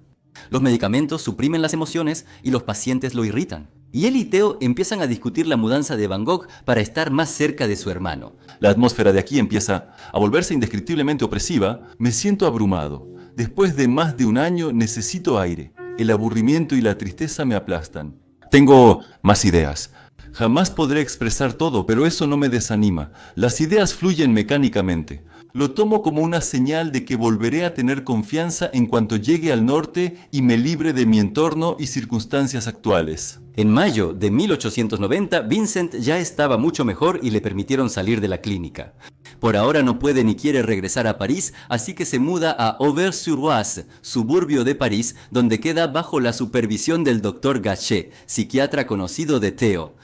Los medicamentos suprimen las emociones y los pacientes lo irritan. Y él y Theo empiezan a discutir la mudanza de Van Gogh para estar más cerca de su hermano. La atmósfera de aquí empieza a volverse indescriptiblemente opresiva. Me siento abrumado. Después de más de un año necesito aire. El aburrimiento y la tristeza me aplastan. Tengo más ideas. Jamás podré expresar todo, pero eso no me desanima. Las ideas fluyen mecánicamente. Lo tomo como una señal de que volveré a tener confianza en cuanto llegue al norte y me libre de mi entorno y circunstancias actuales. En mayo de 1890, Vincent ya estaba mucho mejor y le permitieron salir de la clínica. Por ahora no puede ni quiere regresar a París, así que se muda a Auvers-sur-Oise, suburbio de París, donde queda bajo la supervisión del Dr. Gachet, psiquiatra conocido de Theo.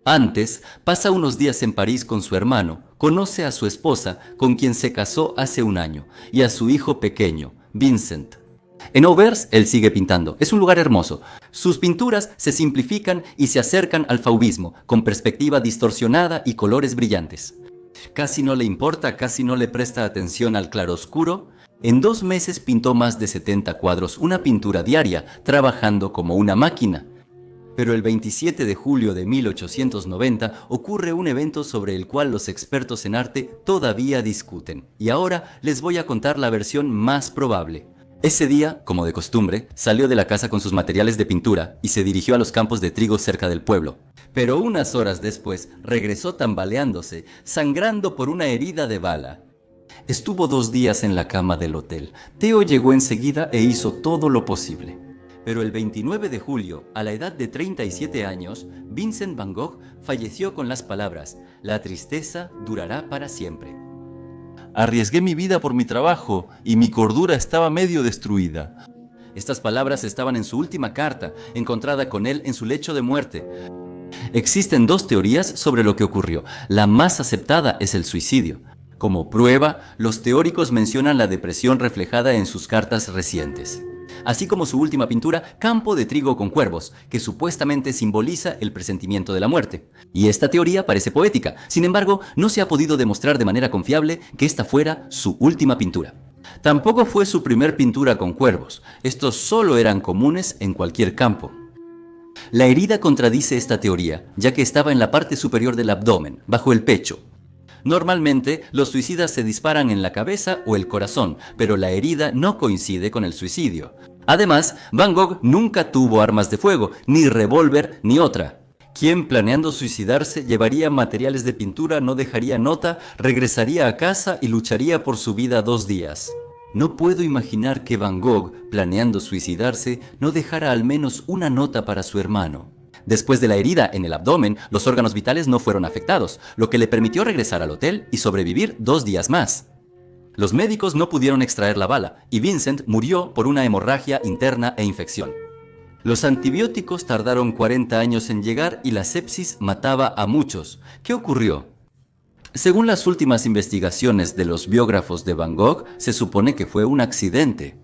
Antes, pasa unos días en París con su hermano, conoce a su esposa, con quien se casó hace un año, y a su hijo pequeño, Vincent. En Auvers, él sigue pintando. Es un lugar hermoso. Sus pinturas se simplifican y se acercan al fauvismo, con perspectiva distorsionada y colores brillantes. Casi no le importa, casi no le presta atención al claroscuro. En 2 meses pintó más de 70 cuadros, una pintura diaria, trabajando como una máquina. Pero el 27 de julio de 1890 ocurre un evento sobre el cual los expertos en arte todavía discuten. Y ahora les voy a contar la versión más probable. Ese día, como de costumbre, salió de la casa con sus materiales de pintura y se dirigió a los campos de trigo cerca del pueblo. Pero unas horas después regresó tambaleándose, sangrando por una herida de bala. Estuvo 2 días en la cama del hotel. Theo llegó enseguida e hizo todo lo posible. Pero el 29 de julio, a la edad de 37 años, Vincent Van Gogh falleció con las palabras: «La tristeza durará para siempre». Arriesgué mi vida por mi trabajo y mi cordura estaba medio destruida. Estas palabras estaban en su última carta, encontrada con él en su lecho de muerte. Existen 2 teorías sobre lo que ocurrió. La más aceptada es el suicidio. Como prueba, los teóricos mencionan la depresión reflejada en sus cartas recientes, así como su última pintura, Campo de trigo con cuervos, que supuestamente simboliza el presentimiento de la muerte. Y esta teoría parece poética, sin embargo, no se ha podido demostrar de manera confiable que esta fuera su última pintura. Tampoco fue su primer pintura con cuervos, estos solo eran comunes en cualquier campo. La herida contradice esta teoría, ya que estaba en la parte superior del abdomen, bajo el pecho. Normalmente, los suicidas se disparan en la cabeza o el corazón, pero la herida no coincide con el suicidio. Además, Van Gogh nunca tuvo armas de fuego, ni revólver, ni otra. Quien planeando suicidarse llevaría materiales de pintura, no dejaría nota, regresaría a casa y lucharía por su vida 2 días. No puedo imaginar que Van Gogh, planeando suicidarse, no dejara al menos una nota para su hermano. Después de la herida en el abdomen, los órganos vitales no fueron afectados, lo que le permitió regresar al hotel y sobrevivir 2 días más. Los médicos no pudieron extraer la bala y Vincent murió por una hemorragia interna e infección. Los antibióticos tardaron 40 años en llegar y la sepsis mataba a muchos. ¿Qué ocurrió? Según las últimas investigaciones de los biógrafos de Van Gogh, se supone que fue un accidente.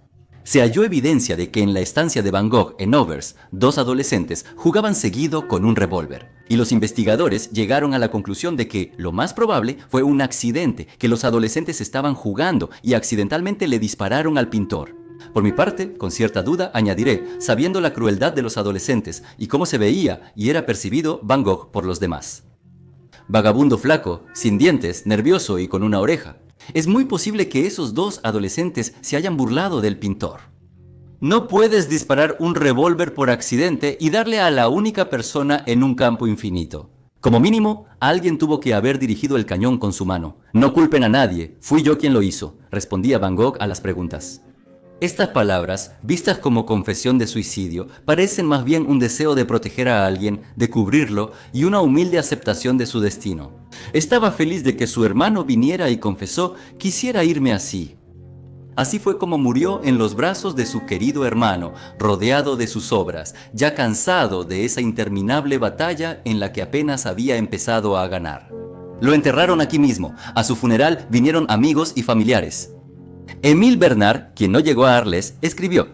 Se halló evidencia de que en la estancia de Van Gogh en Overs, dos adolescentes jugaban seguido con un revólver. Y los investigadores llegaron a la conclusión de que lo más probable fue un accidente, que los adolescentes estaban jugando y accidentalmente le dispararon al pintor. Por mi parte, con cierta duda, añadiré, sabiendo la crueldad de los adolescentes y cómo se veía y era percibido Van Gogh por los demás. Vagabundo flaco, sin dientes, nervioso y con una oreja. Es muy posible que esos dos adolescentes se hayan burlado del pintor. No puedes disparar un revólver por accidente y darle a la única persona en un campo infinito. Como mínimo, alguien tuvo que haber dirigido el cañón con su mano. No culpen a nadie, fui yo quien lo hizo, respondía Van Gogh a las preguntas. Estas palabras, vistas como confesión de suicidio, parecen más bien un deseo de proteger a alguien, de cubrirlo y una humilde aceptación de su destino. Estaba feliz de que su hermano viniera y confesó, quisiera irme así. Así fue como murió en los brazos de su querido hermano, rodeado de sus obras, ya cansado de esa interminable batalla en la que apenas había empezado a ganar. Lo enterraron aquí mismo. A su funeral vinieron amigos y familiares. Émile Bernard, quien no llegó a Arles, escribió: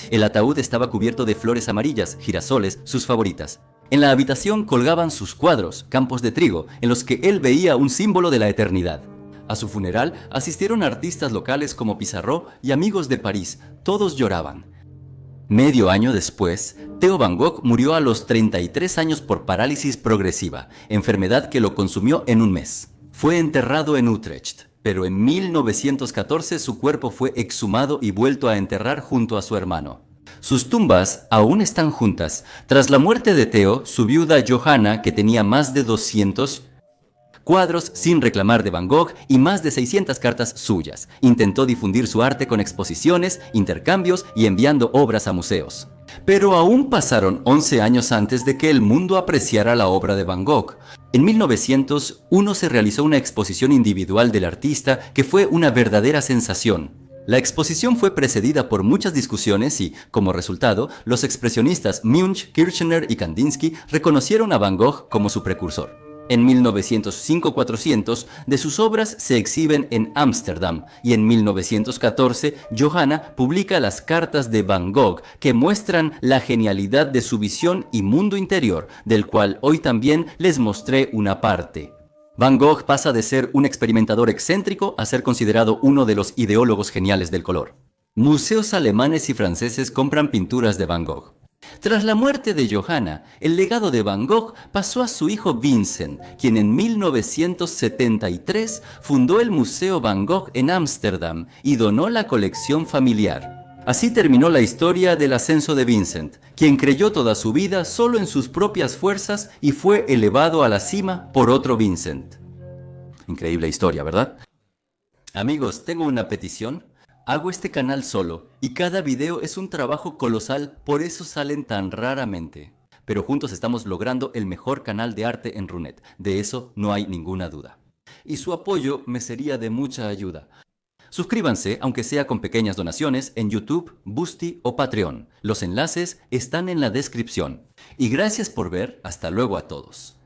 el ataúd estaba cubierto de flores amarillas, girasoles, sus favoritas. En la habitación colgaban sus cuadros, campos de trigo, en los que él veía un símbolo de la eternidad. A su funeral asistieron artistas locales como Pissarro y amigos de París. Todos lloraban. Medio año después, Theo Van Gogh murió a los 33 años por parálisis progresiva, enfermedad que lo consumió en un mes. Fue enterrado en Utrecht, pero en 1914 su cuerpo fue exhumado y vuelto a enterrar junto a su hermano. Sus tumbas aún están juntas. Tras la muerte de Theo, su viuda Johanna, que tenía más de 200 cuadros sin reclamar de Van Gogh y más de 600 cartas suyas, intentó difundir su arte con exposiciones, intercambios y enviando obras a museos. Pero aún pasaron 11 años antes de que el mundo apreciara la obra de Van Gogh. En 1901 se realizó una exposición individual del artista que fue una verdadera sensación. La exposición fue precedida por muchas discusiones y, como resultado, los expresionistas Munch, Kirchner y Kandinsky reconocieron a Van Gogh como su precursor. En 1905-400 de sus obras se exhiben en Ámsterdam y en 1914 Johanna publica las cartas de Van Gogh que muestran la genialidad de su visión y mundo interior, del cual hoy también les mostré una parte. Van Gogh pasa de ser un experimentador excéntrico a ser considerado uno de los ideólogos geniales del color. Museos alemanes y franceses compran pinturas de Van Gogh. Tras la muerte de Johanna, el legado de Van Gogh pasó a su hijo Vincent, quien en 1973 fundó el Museo Van Gogh en Ámsterdam y donó la colección familiar. Así terminó la historia del ascenso de Vincent, quien creyó toda su vida solo en sus propias fuerzas y fue elevado a la cima por otro Vincent. Increíble historia, ¿verdad? Amigos, tengo una petición. Hago este canal solo y cada video es un trabajo colosal, por eso salen tan raramente. Pero juntos estamos logrando el mejor canal de arte en Runet, de eso no hay ninguna duda. Y su apoyo me sería de mucha ayuda. Suscríbanse, aunque sea con pequeñas donaciones, en YouTube, Boosty o Patreon. Los enlaces están en la descripción. Y gracias por ver, hasta luego a todos.